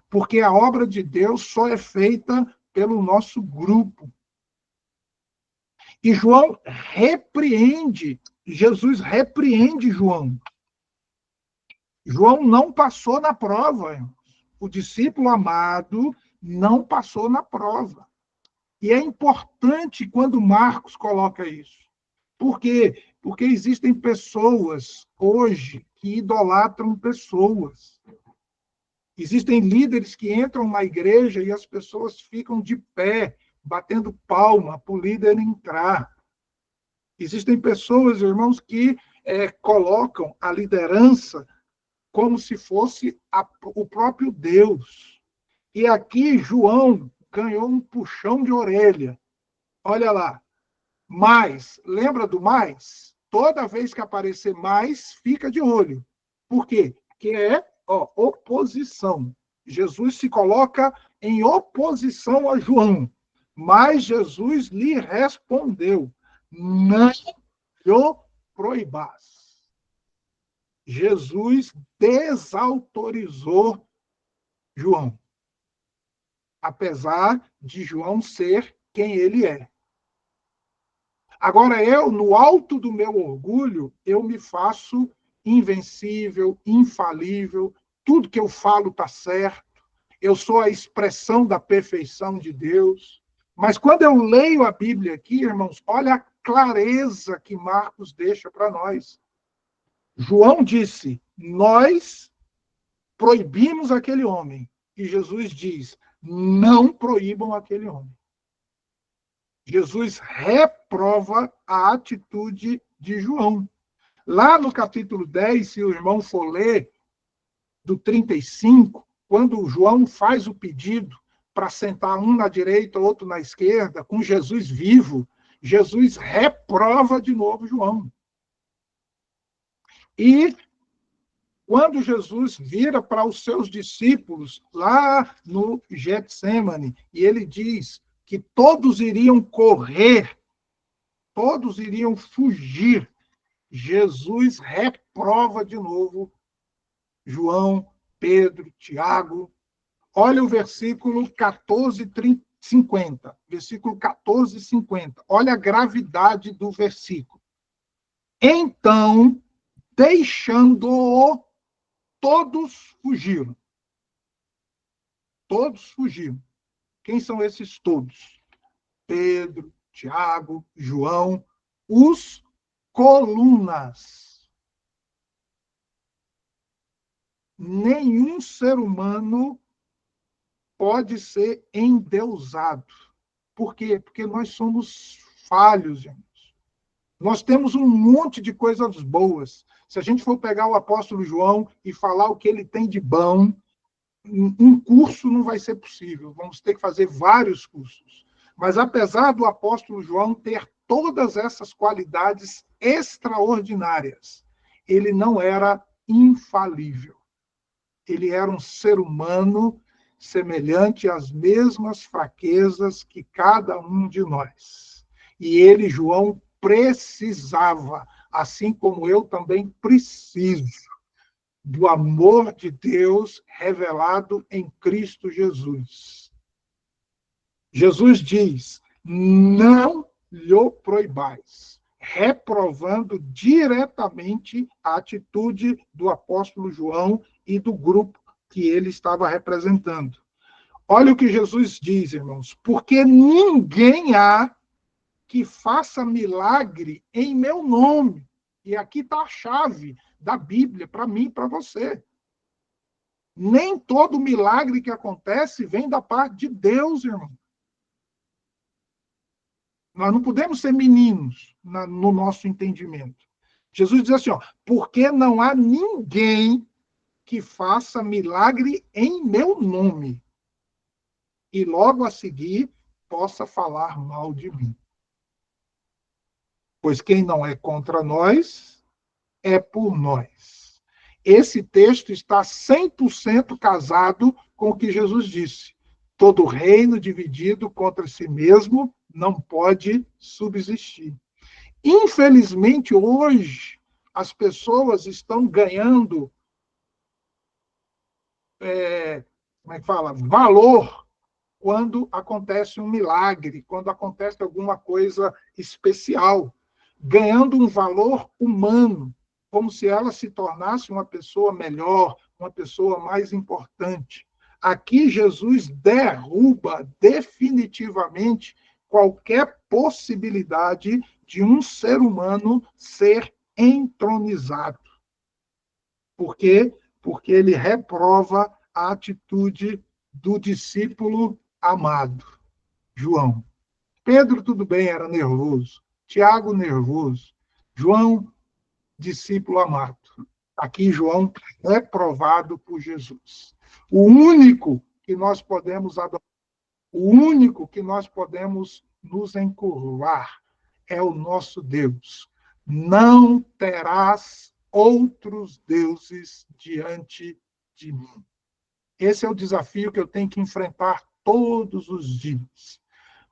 Porque a obra de Deus só é feita pelo nosso grupo. E João repreende, Jesus repreende João. João não passou na prova, irmãos. O discípulo amado não passou na prova. E é importante quando Marcos coloca isso. Por quê? Porque existem pessoas hoje que idolatram pessoas. Existem líderes que entram na igreja e as pessoas ficam de pé, batendo palma para o líder entrar. Existem pessoas, irmãos, que colocam a liderança como se fosse o próprio Deus. E aqui João ganhou um puxão de orelha. Olha lá. Mais. Lembra do mais? Toda vez que aparecer mais, fica de olho. Por quê? Porque é oposição. Jesus se coloca em oposição a João. Mas Jesus lhe respondeu, não lhe proibás. Jesus desautorizou João. Apesar de João ser quem ele é. Agora eu, no alto do meu orgulho, eu me faço invencível, infalível, tudo que eu falo está certo, eu sou a expressão da perfeição de Deus. Mas quando eu leio a Bíblia aqui, irmãos, olha a clareza que Marcos deixa para nós. João disse, nós proibimos aquele homem, que Jesus diz: não proíbam aquele homem. Jesus reprova a atitude de João. Lá no capítulo 10, se o irmão for ler, do 35, quando João faz o pedido para sentar um na direita, outro na esquerda, com Jesus vivo, Jesus reprova de novo João. E quando Jesus vira para os seus discípulos, lá no Getsêmani, e ele diz que todos iriam correr, todos iriam fugir, Jesus reprova de novo João, Pedro, Tiago. Olha o versículo 14:50. Versículo 14:50. Olha a gravidade do versículo. Então, deixando-o, todos fugiram. Todos fugiram. Quem são esses todos? Pedro, Tiago, João, os colunas. Nenhum ser humano pode ser endeusado. Por quê? Porque nós somos falhos, irmãos. Nós temos um monte de coisas boas. Se a gente for pegar o apóstolo João e falar o que ele tem de bom, um curso não vai ser possível. Vamos ter que fazer vários cursos. Mas apesar do apóstolo João ter todas essas qualidades extraordinárias, ele não era infalível. Ele era um ser humano semelhante às mesmas fraquezas que cada um de nós. E ele, João, precisava, assim como eu também preciso, do amor de Deus revelado em Cristo Jesus. Jesus diz: não lhe proibais, reprovando diretamente a atitude do apóstolo João e do grupo que ele estava representando. Olha o que Jesus diz, irmãos: porque ninguém há que faça milagre em meu nome. E aqui está a chave da Bíblia para mim e para você. Nem todo milagre que acontece vem da parte de Deus, irmão. Nós não podemos ser meninos no nosso entendimento. Jesus diz assim, ó, porque não há ninguém que faça milagre em meu nome e logo a seguir possa falar mal de mim. Pois quem não é contra nós é por nós. Esse texto está 100% casado com o que Jesus disse. Todo reino dividido contra si mesmo não pode subsistir. Infelizmente, hoje, as pessoas estão ganhando valor quando acontece um milagre, quando acontece alguma coisa especial, ganhando um valor humano, como se ela se tornasse uma pessoa melhor, uma pessoa mais importante. Aqui Jesus derruba definitivamente qualquer possibilidade de um ser humano ser entronizado. Por quê? Porque ele reprova a atitude do discípulo amado, João. Pedro, tudo bem, era nervoso. Tiago, nervoso. João, discípulo amado. Aqui, João, reprovado por Jesus. O único que nós podemos adorar, o único que nós podemos nos encurvar é o nosso Deus. Não terás outros deuses diante de mim. Esse é o desafio que eu tenho que enfrentar todos os dias.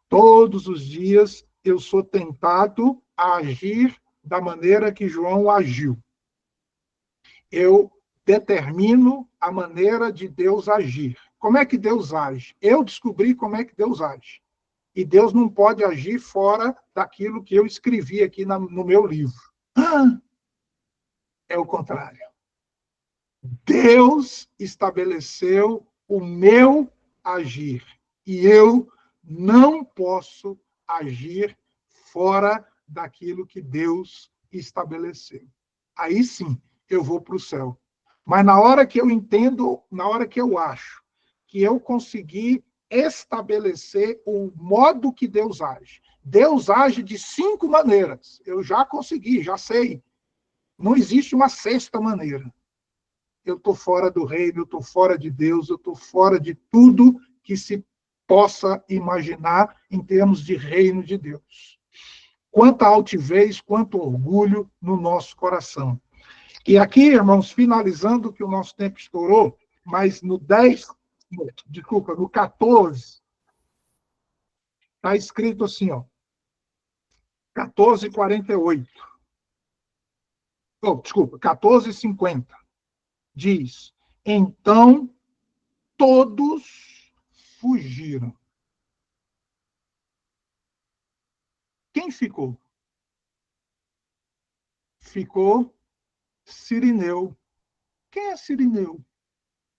Todos os dias eu sou tentado a agir da maneira que João agiu. Eu determino a maneira de Deus agir. Como é que Deus age? Eu descobri como é que Deus age. E Deus não pode agir fora daquilo que eu escrevi aqui no meu livro. É o contrário. Deus estabeleceu o meu agir. E eu não posso agir fora daquilo que Deus estabeleceu. Aí sim, eu vou para o céu. Mas na hora que eu entendo, na hora que eu acho que eu consegui estabelecer o modo que Deus age. Deus age de 5 maneiras. Eu já consegui, já sei. Não existe uma 6ª maneira. Eu estou fora do reino, eu estou fora de Deus, eu estou fora de tudo que se possa imaginar em termos de reino de Deus. Quanta altivez, quanto orgulho no nosso coração. E aqui, irmãos, finalizando que o nosso tempo estourou, mas no 14, está escrito assim, ó, 14:48. Oh, desculpa, 14:50. Diz, então todos fugiram. Quem ficou? Ficou Cirineu. Quem é Cirineu?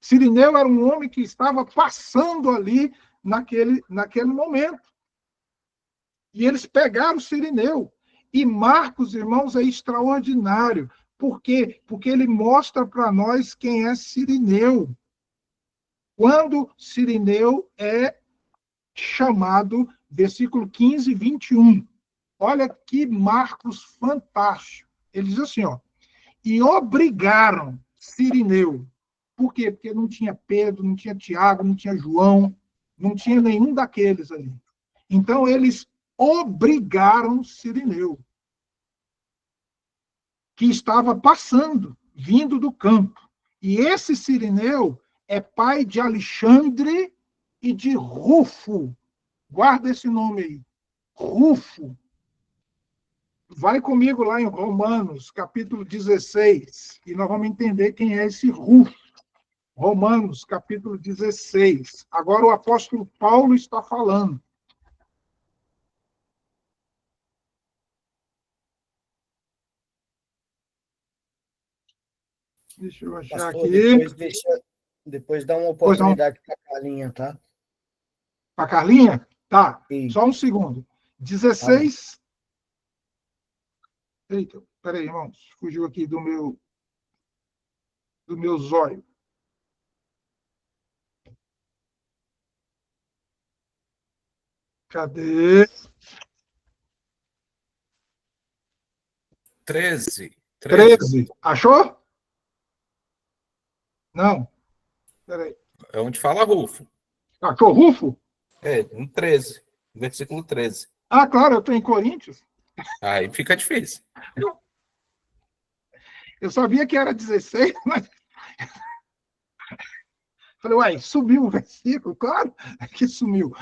Cirineu era um homem que estava passando ali naquele momento. E eles pegaram Cirineu. E Marcos, irmãos, é extraordinário. Por quê? Porque ele mostra para nós quem é Cirineu. Quando Cirineu é chamado, versículo 15, 21. Olha que Marcos fantástico. Ele diz assim, ó, e obrigaram Cirineu. Por quê? Porque não tinha Pedro, não tinha Tiago, não tinha João, não tinha nenhum daqueles ali. Então, eles obrigaram Cirineu, que estava passando, vindo do campo. E esse Cirineu é pai de Alexandre e de Rufo. Guarda esse nome aí. Rufo. Vai comigo lá em Romanos, capítulo 16, e nós vamos entender quem é esse Rufo. Romanos, capítulo 16. Agora o apóstolo Paulo está falando. Deixa eu achar Pastor, aqui. depois dá uma oportunidade para a Carlinha, tá? Para a Carlinha? Tá, Sim. só um segundo. 16... Eita, peraí, irmãos. Fugiu aqui do meu zóio. Cadê? 13. 13. Achou? Não. Peraí. É onde fala Rufo. Achou Rufo? É, no 13. Versículo 13. Ah, claro, eu estou em Coríntios. Aí fica difícil. Eu sabia que era 16, mas... Falei, uai, sumiu o versículo? Claro que sumiu.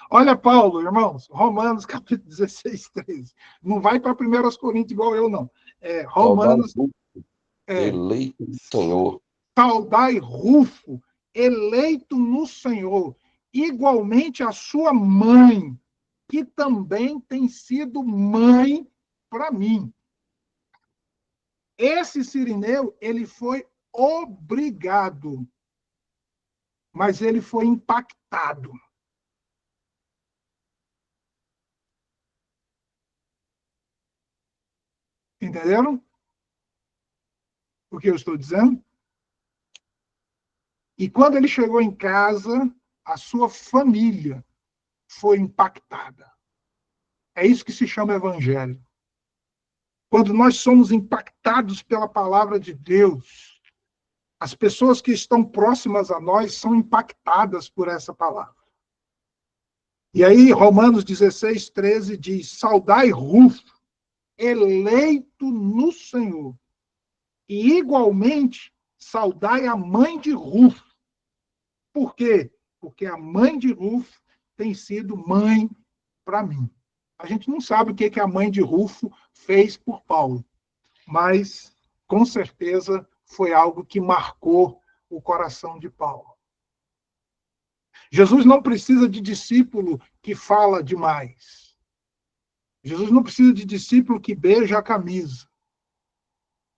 Olha, Paulo, irmãos, Romanos, capítulo 16, 13. Não vai para 1 Coríntios igual eu, não. Romanos... eleito do Senhor. Saudai Rufo, eleito no Senhor, igualmente a sua mãe, que também tem sido mãe para mim. Esse Cirineu, ele foi obrigado, mas ele foi impactado. Entenderam o que eu estou dizendo? E quando ele chegou em casa, a sua família foi impactada. É isso que se chama evangelho. Quando nós somos impactados pela palavra de Deus, as pessoas que estão próximas a nós são impactadas por essa palavra. E aí, Romanos 16, 13 diz, saudai Rufo, eleito no Senhor. E, igualmente, saudai a mãe de Rufo. Por quê? Porque a mãe de Rufo tem sido mãe para mim. A gente não sabe o que a mãe de Rufo fez por Paulo, mas, com certeza, foi algo que marcou o coração de Paulo. Jesus não precisa de discípulo que fala demais. Jesus não precisa de discípulo que beija a camisa.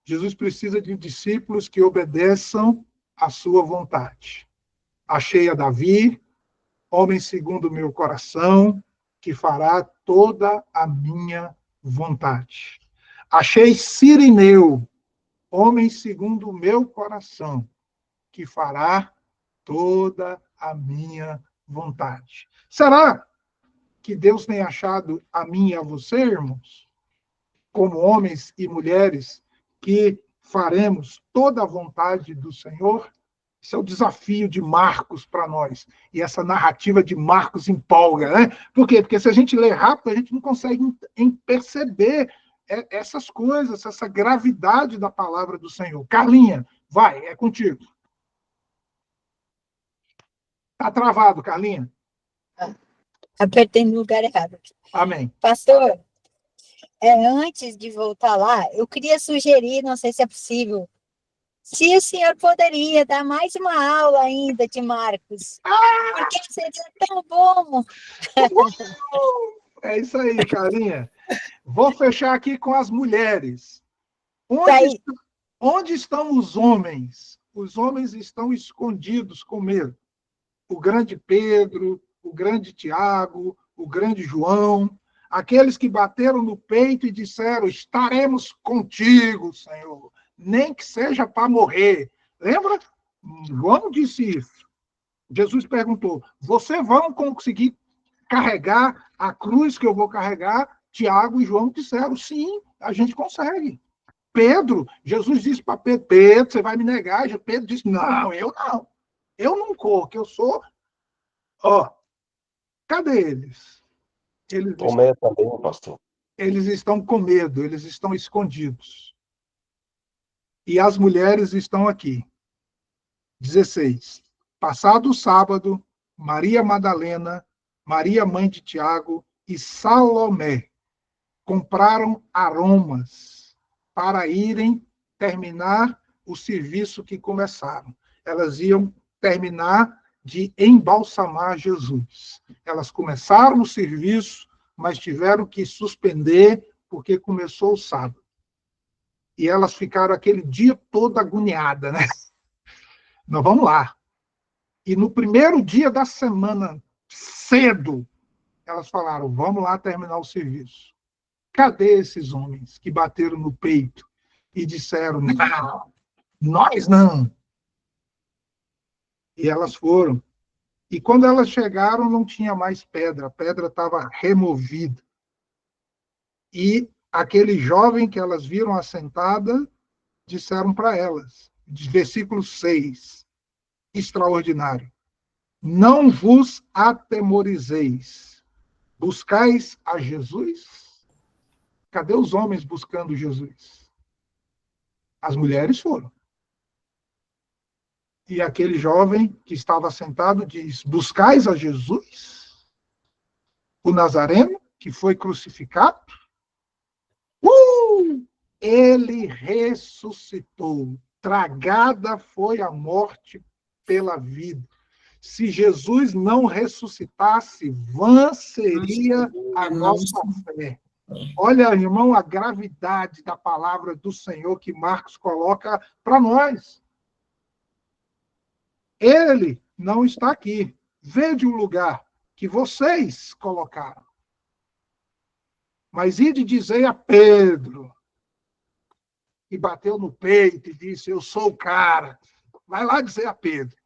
Jesus precisa de discípulos que obedeçam à sua vontade. Achei a Davi, homem segundo o meu coração, que fará toda a minha vontade. Achei Cirineu, homem segundo o meu coração, que fará toda a minha vontade. Será que Deus tem achado a mim e a você, irmãos, como homens e mulheres, que faremos toda a vontade do Senhor? Esse é o desafio de Marcos para nós. E essa narrativa de Marcos empolga, né? Por quê? Porque se a gente lê rápido, a gente não consegue perceber essas coisas, essa gravidade da palavra do Senhor. Carlinha, vai, é contigo. Está travado, Carlinha? Apertei no lugar errado. Amém. Pastor, antes de voltar lá, eu queria sugerir, não sei se é possível, se o senhor poderia dar mais uma aula ainda de Marcos, porque seria tão bom. É isso aí, Carlinha. Vou fechar aqui com as mulheres. Onde estão os homens? Os homens estão escondidos com medo. O grande Pedro, o grande Tiago, o grande João, aqueles que bateram no peito e disseram: estaremos contigo, Senhor, nem que seja para morrer. Lembra? João disse isso. Jesus perguntou: vocês vão conseguir carregar a cruz que eu vou carregar? Tiago e João disseram: sim, a gente consegue. Pedro, Jesus disse para Pedro: Pedro, você vai me negar? Pedro disse: não, eu não. Eu não corro, que eu sou... Cadê eles? Tomé também, pastor. Eles estão com medo, eles estão escondidos. E as mulheres estão aqui. 16. Passado o sábado, Maria Madalena, Maria mãe de Tiago e Salomé compraram aromas para irem terminar o serviço que começaram. Elas iam terminar de embalsamar Jesus. Elas começaram o serviço, mas tiveram que suspender porque começou o sábado. E elas ficaram aquele dia todo agoniadas, né? Nós vamos lá. E no primeiro dia da semana, cedo, elas falaram: vamos lá terminar o serviço. Cadê esses homens que bateram no peito e disseram: não, nós não? E elas foram. E quando elas chegaram, não tinha mais pedra, a pedra estava removida. E aquele jovem que elas viram assentada, disseram para elas, versículo 6, extraordinário: não vos atemorizeis, buscais a Jesus? Cadê os homens buscando Jesus? As mulheres foram. E aquele jovem que estava sentado diz: buscais a Jesus, o Nazareno, que foi crucificado? Ele ressuscitou. Tragada foi a morte pela vida. Se Jesus não ressuscitasse, vã seria a nossa fé. Olha, irmão, a gravidade da palavra do Senhor que Marcos coloca para nós. Ele não está aqui. Vede o lugar que vocês colocaram. Mas ide dizer a Pedro, que bateu no peito e disse: eu sou o cara. Vai lá dizer a Pedro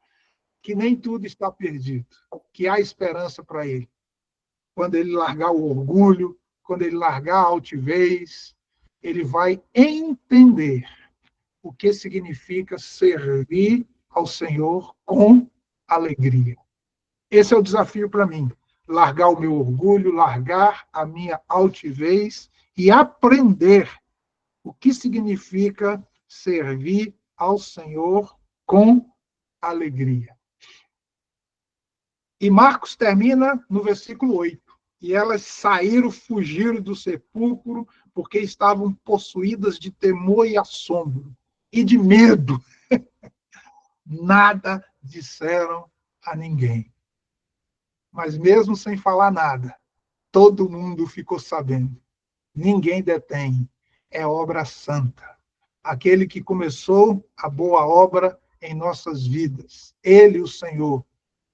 que nem tudo está perdido, que há esperança para ele. Quando ele largar o orgulho, quando ele largar a altivez, ele vai entender o que significa servir ao Senhor com alegria. Esse é o desafio para mim. Largar o meu orgulho, largar a minha altivez e aprender o que significa servir ao Senhor com alegria. E Marcos termina no versículo 8. E elas saíram, fugiram do sepulcro, porque estavam possuídas de temor e assombro, e de medo. Nada disseram a ninguém. Mas mesmo sem falar nada, todo mundo ficou sabendo. Ninguém detém. É obra santa. Aquele que começou a boa obra em nossas vidas. Ele, o Senhor,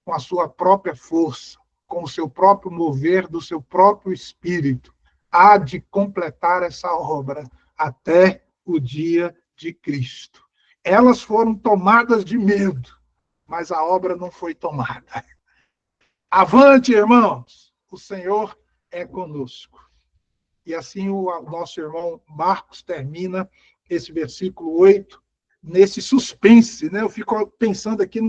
com a sua própria força, com o seu próprio mover do seu próprio espírito, há de completar essa obra até o dia de Cristo. Elas foram tomadas de medo, mas a obra não foi tomada. Avante, irmãos! O Senhor é conosco. E assim o nosso irmão Marcos termina esse versículo 8, nesse suspense, né? Eu fico pensando aqui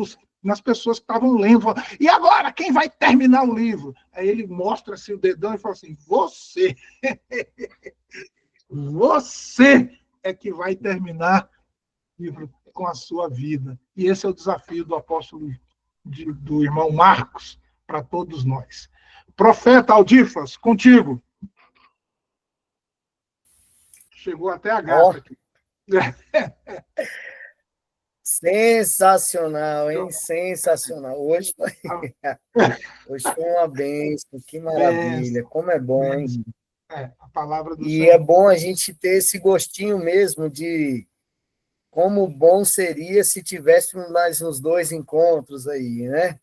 nas pessoas que estavam lendo, falando, e agora, quem vai terminar o livro? Aí ele mostra assim, o dedão e fala assim, você é que vai terminar o livro com a sua vida. E esse é o desafio do apóstolo, do irmão Marcos, para todos nós. Profeta Aldifas, contigo. Chegou até a gata aqui. Sensacional, hein? Sensacional. Hoje foi uma bênção, que maravilha, como é bom, hein? A palavra do e Senhor. É bom a gente ter esse gostinho mesmo de como bom seria se tivéssemos mais uns 2 encontros aí, né?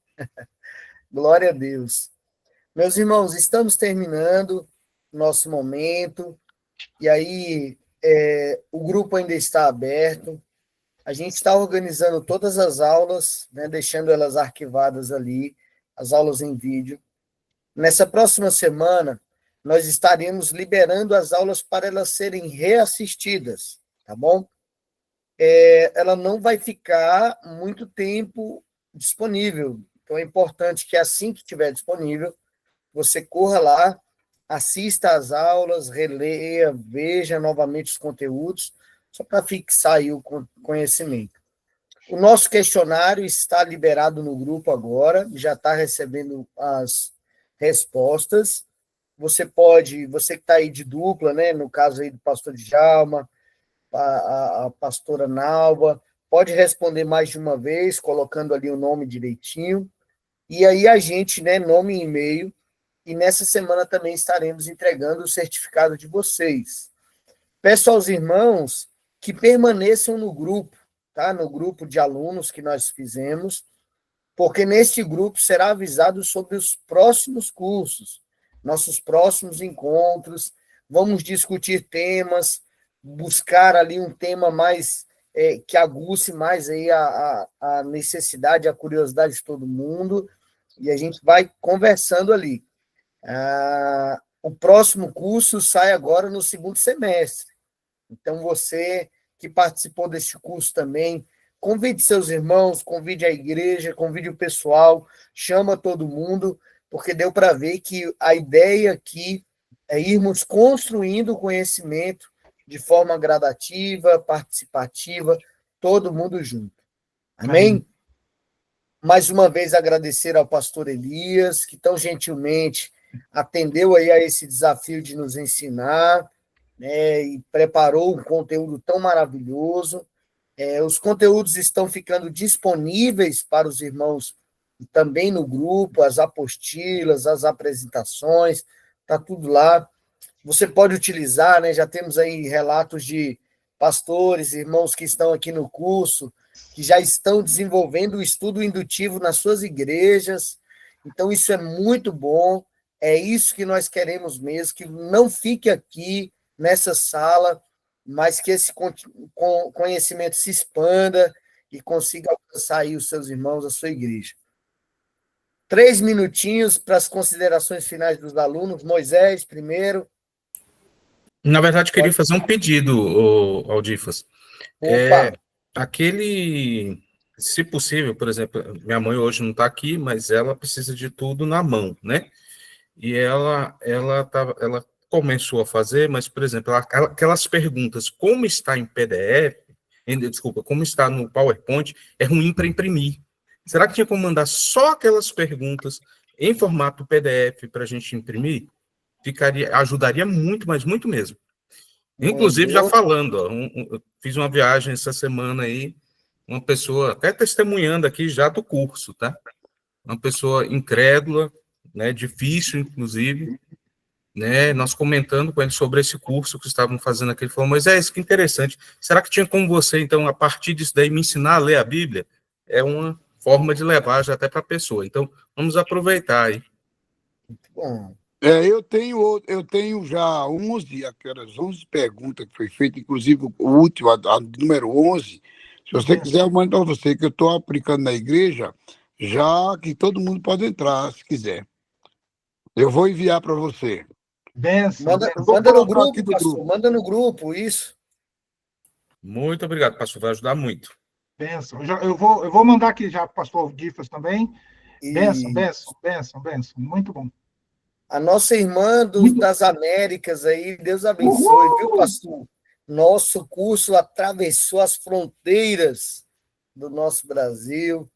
Glória a Deus. Meus irmãos, estamos terminando nosso momento, e aí o grupo ainda está aberto. A gente está organizando todas as aulas, né, deixando elas arquivadas ali, as aulas em vídeo. Nessa próxima semana, nós estaremos liberando as aulas para elas serem reassistidas, tá bom? Ela não vai ficar muito tempo disponível, então é importante que assim que estiver disponível, você corra lá, assista às aulas, releia, veja novamente os conteúdos, só para fixar aí o conhecimento. O nosso questionário está liberado no grupo agora, já está recebendo as respostas. Você que está aí de dupla, né, no caso aí do pastor Djalma, a pastora Nalva, pode responder mais de uma vez, colocando ali o nome direitinho, e aí a gente, né, nome e e-mail, e nessa semana também estaremos entregando o certificado de vocês. Peço aos irmãos que permaneçam no grupo, tá? No grupo de alunos que nós fizemos, porque neste grupo será avisado sobre os próximos cursos, nossos próximos encontros, vamos discutir temas, buscar ali um tema mais que aguce mais aí a necessidade, a curiosidade de todo mundo, e a gente vai conversando ali. O próximo curso sai agora no 2º semestre. Então, você que participou deste curso também, convide seus irmãos, convide a igreja, convide o pessoal, chama todo mundo, porque deu para ver que a ideia aqui é irmos construindo o conhecimento de forma gradativa, participativa, todo mundo junto. Amém? Mais uma vez agradecer ao pastor Elias, que tão gentilmente atendeu aí a esse desafio de nos ensinar, né, e preparou um conteúdo tão maravilhoso. Os conteúdos estão ficando disponíveis para os irmãos também no grupo, as apostilas, as apresentações, está tudo lá. Você pode utilizar, né, já temos aí relatos de pastores, irmãos que estão aqui no curso, que já estão desenvolvendo o estudo indutivo nas suas igrejas. Então, isso é muito bom. É isso que nós queremos mesmo, que não fique aqui nessa sala, mas que esse conhecimento se expanda e consiga alcançar aí os seus irmãos, a sua igreja. 3 minutinhos para as considerações finais dos alunos. Moisés, primeiro. Na verdade, eu queria fazer um pedido, Aldifas. Se possível, por exemplo, minha mãe hoje não está aqui, mas ela precisa de tudo na mão, né? E ela começou a fazer, mas, por exemplo, aquelas perguntas, como está em PDF, como está no PowerPoint, é ruim para imprimir. Será que tinha como mandar só aquelas perguntas em formato PDF para a gente imprimir? Ajudaria muito, mas muito mesmo. Inclusive, já falando, eu fiz uma viagem essa semana aí, uma pessoa, até testemunhando aqui já do curso, tá? Uma pessoa incrédula, né, difícil, inclusive, né, nós comentando com ele sobre esse curso que estavam fazendo aqui, ele falou, Moisés, que interessante, será que tinha como você, então, a partir disso daí, me ensinar a ler a Bíblia? É uma forma de levar já até para a pessoa, então, vamos aproveitar aí. Muito bom. Eu tenho já 11 perguntas que foi feita, inclusive o último, a número 11, Se você quiser, eu mando para você, que eu estou aplicando na igreja, já que todo mundo pode entrar, se quiser. Eu vou enviar para você. Benção. Manda no grupo, pastor. Manda no grupo, isso. Muito obrigado, pastor. Vai ajudar muito. Benção. Eu vou mandar aqui já para o pastor Difas também. Benção. Muito bom. A nossa irmã das Américas aí, Deus abençoe, viu, pastor? Nosso curso atravessou as fronteiras do nosso Brasil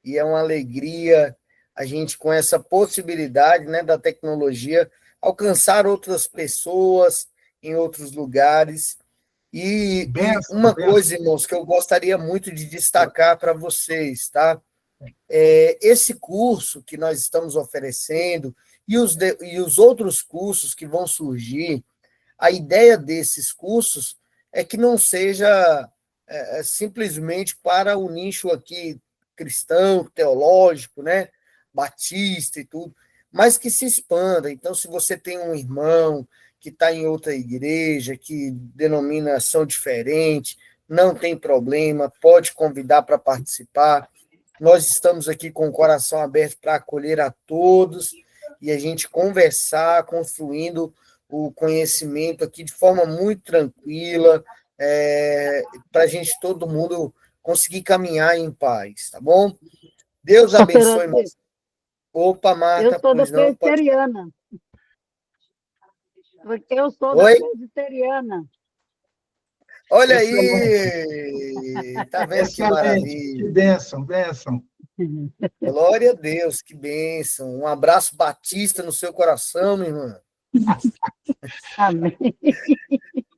e é uma alegria a gente, com essa possibilidade, né, da tecnologia, alcançar outras pessoas em outros lugares. E uma coisa, irmãos, que eu gostaria muito de destacar para vocês, tá? Esse curso que nós estamos oferecendo e os outros cursos que vão surgir, a ideia desses cursos é que não seja simplesmente para o nicho aqui cristão, teológico, né, batista e tudo, mas que se expanda. Então, se você tem um irmão que está em outra igreja, que denominação diferente, não tem problema, pode convidar para participar. Nós estamos aqui com o coração aberto para acolher a todos e a gente conversar, construindo o conhecimento aqui de forma muito tranquila, para a gente, todo mundo, conseguir caminhar em paz, tá bom? Deus abençoe. Opa, Marta. Eu sou da presbiteriana. Eu sou da presbiteriana. Olha aí! Tá vendo que maravilha? Que bênção. Glória a Deus, que bênção. Um abraço batista no seu coração, minha irmã. Amém.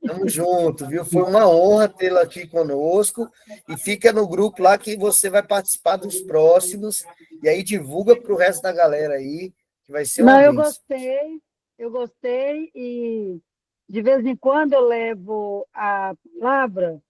Tamo junto, viu? Foi uma honra tê-la aqui conosco. E fica no grupo lá que você vai participar dos próximos. E aí divulga para o resto da galera aí, que vai ser uma bênção. Eu gostei e de vez em quando eu levo a palavra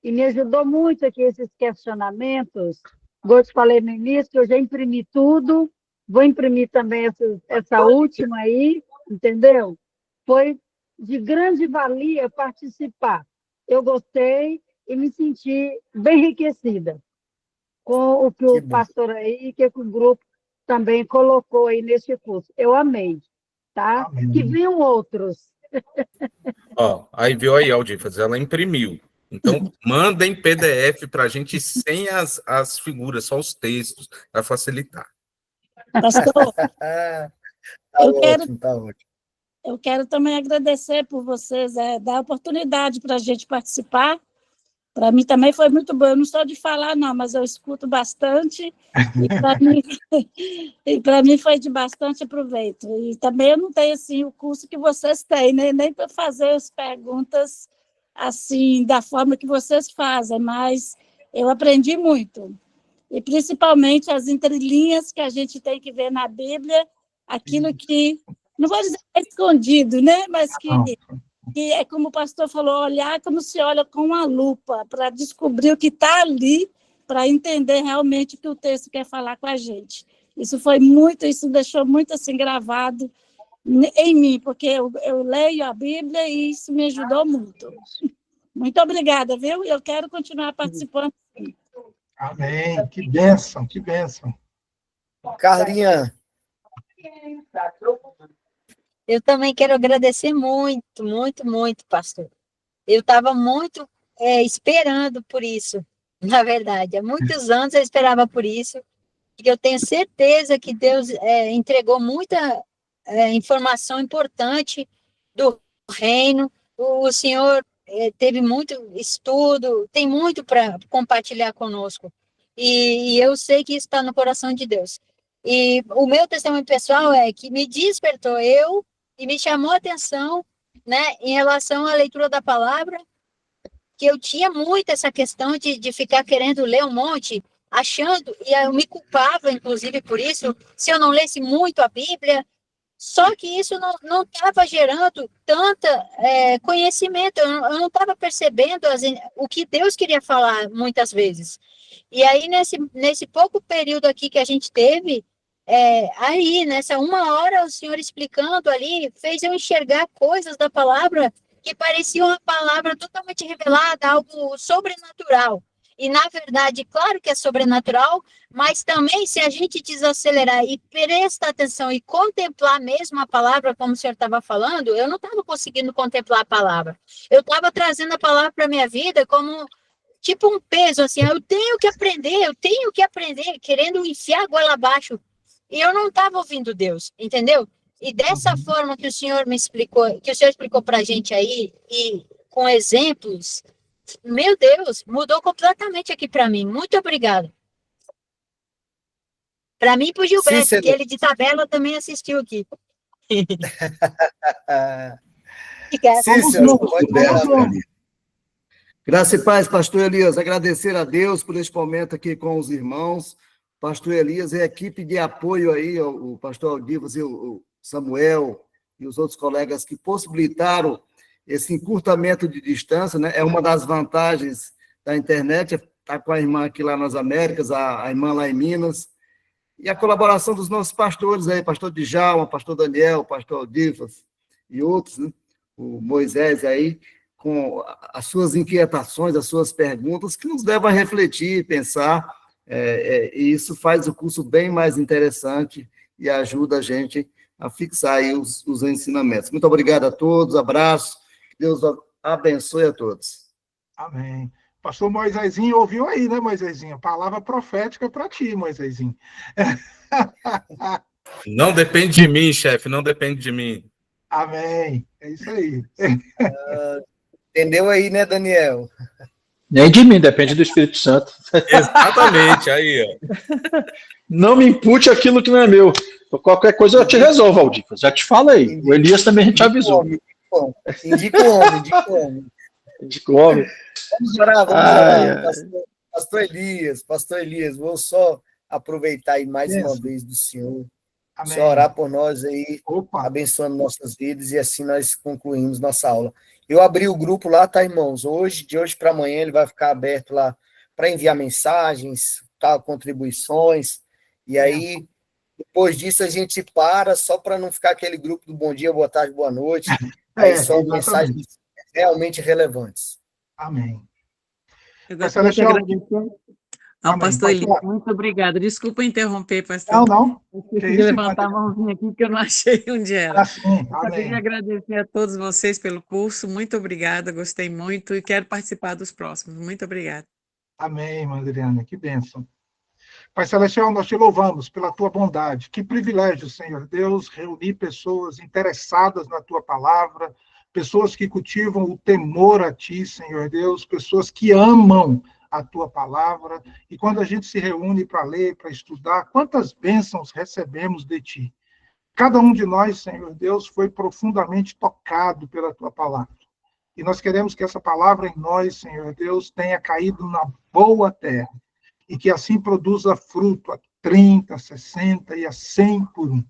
e me ajudou muito aqui esses questionamentos. Como eu te falei no início, que eu já imprimi tudo, vou imprimir também essa última aí, entendeu? Foi de grande valia participar. Eu gostei e me senti bem enriquecida com o que o pastor aí, que o grupo também colocou aí nesse curso. Eu amei, tá? Amém. Que venham outros. Aí viu aí, Aldifas, ela imprimiu. Então, manda em PDF para a gente sem as figuras, só os textos, para facilitar. Pastor, Tá ótimo. Eu quero também agradecer por vocês dar a oportunidade para a gente participar. Para mim também foi muito bom. Eu não sou de falar, não, mas eu escuto bastante. E para mim foi de bastante proveito. E também eu não tenho assim, o curso que vocês têm, né? Nem para fazer as perguntas assim, da forma que vocês fazem, mas eu aprendi muito. E principalmente as entrelinhas que a gente tem que ver na Bíblia, aquilo que, não vou dizer escondido, né? Mas que é como o pastor falou, olhar como se olha com uma lupa, para descobrir o que está ali, para entender realmente o que o texto quer falar com a gente. Isso deixou muito assim gravado em mim, porque eu leio a Bíblia e isso me ajudou muito. Muito obrigada, viu? Eu quero continuar participando. Amém. Que bênção. Carlinha. Eu também quero agradecer muito, pastor. Eu estava muito esperando por isso, na verdade. Há muitos anos eu esperava por isso. E eu tenho certeza que Deus entregou muita informação importante do reino. O Senhor teve muito estudo, tem muito para compartilhar conosco. E eu sei que isso está no coração de Deus. E o meu testemunho pessoal é que me despertou e me chamou a atenção, né, em relação à leitura da palavra, que eu tinha muito essa questão de ficar querendo ler um monte, achando, e eu me culpava, inclusive, por isso, se eu não lesse muito a Bíblia, só que isso não estava gerando tanta conhecimento, eu não estava percebendo o que Deus queria falar muitas vezes. E aí, nesse pouco período aqui que a gente teve, aí, nessa uma hora, o Senhor explicando ali, fez eu enxergar coisas da palavra que pareciam uma palavra totalmente revelada, algo sobrenatural. E, na verdade, claro que é sobrenatural, mas também, se a gente desacelerar e prestar atenção e contemplar mesmo a palavra, como o senhor estava falando, eu não estava conseguindo contemplar a palavra. Eu estava trazendo a palavra para a minha vida como, tipo, um peso, assim, eu tenho que aprender, querendo enfiar a goela abaixo. E eu não estava ouvindo Deus, entendeu? E dessa forma que o senhor me explicou, que o senhor explicou para a gente aí, e com exemplos, meu Deus, mudou completamente aqui para mim. Muito obrigada. Para mim e para o Gilberto, Cícero. que ele de tabela também assistiu aqui. Cícero, pode falar. Graça e paz, pastor Elias. Agradecer a Deus por este momento aqui com os irmãos. Pastor Elias e a equipe de apoio aí, o pastor Aldivas e o Samuel e os outros colegas que possibilitaram esse encurtamento de distância, né? É uma das vantagens da internet, estar com a irmã aqui lá nas Américas, a irmã lá em Minas, e a colaboração dos nossos pastores aí, pastor Djalma, pastor Daniel, pastor Aldivas e outros, né? O Moisés aí, com as suas inquietações, as suas perguntas, que nos levam a refletir, pensar, e isso faz o curso bem mais interessante e ajuda a gente a fixar aí os ensinamentos. Muito obrigado a todos, abraço, Deus abençoe a todos. Amém. Pastor Moisésinho ouviu aí, né, Moisésinho? Palavra profética para ti, Moisésinho. Não depende de mim, chefe, não depende de mim. Amém. É isso aí. Entendeu aí, né, Daniel? Nem de mim, depende do Espírito Santo. Exatamente, aí, ó. Não me impute aquilo que não é meu. Qualquer coisa eu te resolvo, Aldivas. Já te falo aí. O Elias também a gente avisou. Indica o homem. Indica o homem. Vamos orar. Pastor Elias, vou só aproveitar aí mais uma vez do senhor. Amém. Só orar por nós aí, Opa. abençoando nossas vidas, e assim nós concluímos nossa aula. Eu abri o grupo lá, tá, irmãos? De hoje para amanhã, ele vai ficar aberto lá para enviar mensagens, tá, contribuições, e aí, depois disso, a gente para, só para não ficar aquele grupo do bom dia, boa tarde, boa noite, aí são exatamente. mensagens realmente relevantes. Amém. Eu gostaria de agradecer ao pastor Elias. Muito obrigada. Desculpa interromper, pastor. Não. Eu esqueci de levantar a mãozinha aqui, que eu não achei onde era. Sim. Gostaria de agradecer a todos vocês pelo curso. Muito obrigada, gostei muito e quero participar dos próximos. Muito obrigada. Amém, irmã Adriana. Que bênção. Pai Celestial, nós te louvamos pela tua bondade. Que privilégio, Senhor Deus, reunir pessoas interessadas na tua palavra, pessoas que cultivam o temor a ti, Senhor Deus, pessoas que amam a tua palavra, e quando a gente se reúne para ler, para estudar, quantas bênçãos recebemos de ti. Cada um de nós, Senhor Deus, foi profundamente tocado pela tua palavra. E nós queremos que essa palavra em nós, Senhor Deus, tenha caído na boa terra, e que assim produza fruto a 30, a 60 e a 100 por um.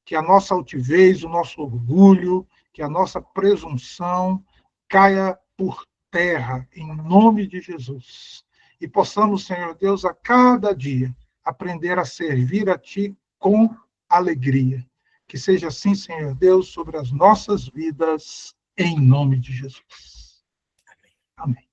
Que a nossa altivez, o nosso orgulho, que a nossa presunção caia por terra, em nome de Jesus. E possamos, Senhor Deus, a cada dia, aprender a servir a Ti com alegria. Que seja assim, Senhor Deus, sobre as nossas vidas, em nome de Jesus. Amém.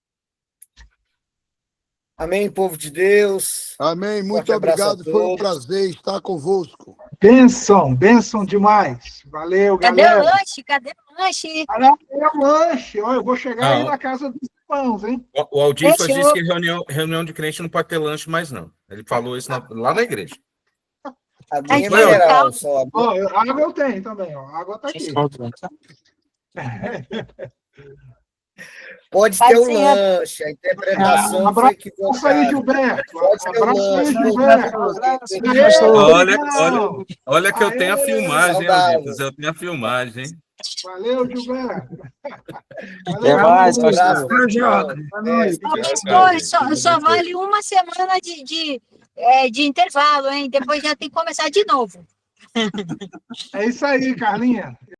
Amém, povo de Deus. Amém, muito obrigado, foi um prazer estar convosco. Bênção demais. Valeu, galera. Cadê o lanche? Cadê o lanche? Olha, eu vou chegar aí na casa dos irmãos, hein? O Aldivas disse que reunião de crente não pode ter lanche mais, não. Ele falou isso lá na igreja. Água mineral, só. Água eu tenho também, ó. A água tá aqui. Pode ter um lanche, a interpretação foi equivocada. Aí, Gilberto. Olha que eu tenho a filmagem, Aldivas. Eu tenho a filmagem, hein? Valeu, Gilberto. Até mais, pastor. Pastor, só vale uma semana de intervalo, hein? Depois já tem que começar de novo. É isso aí, Carlinha.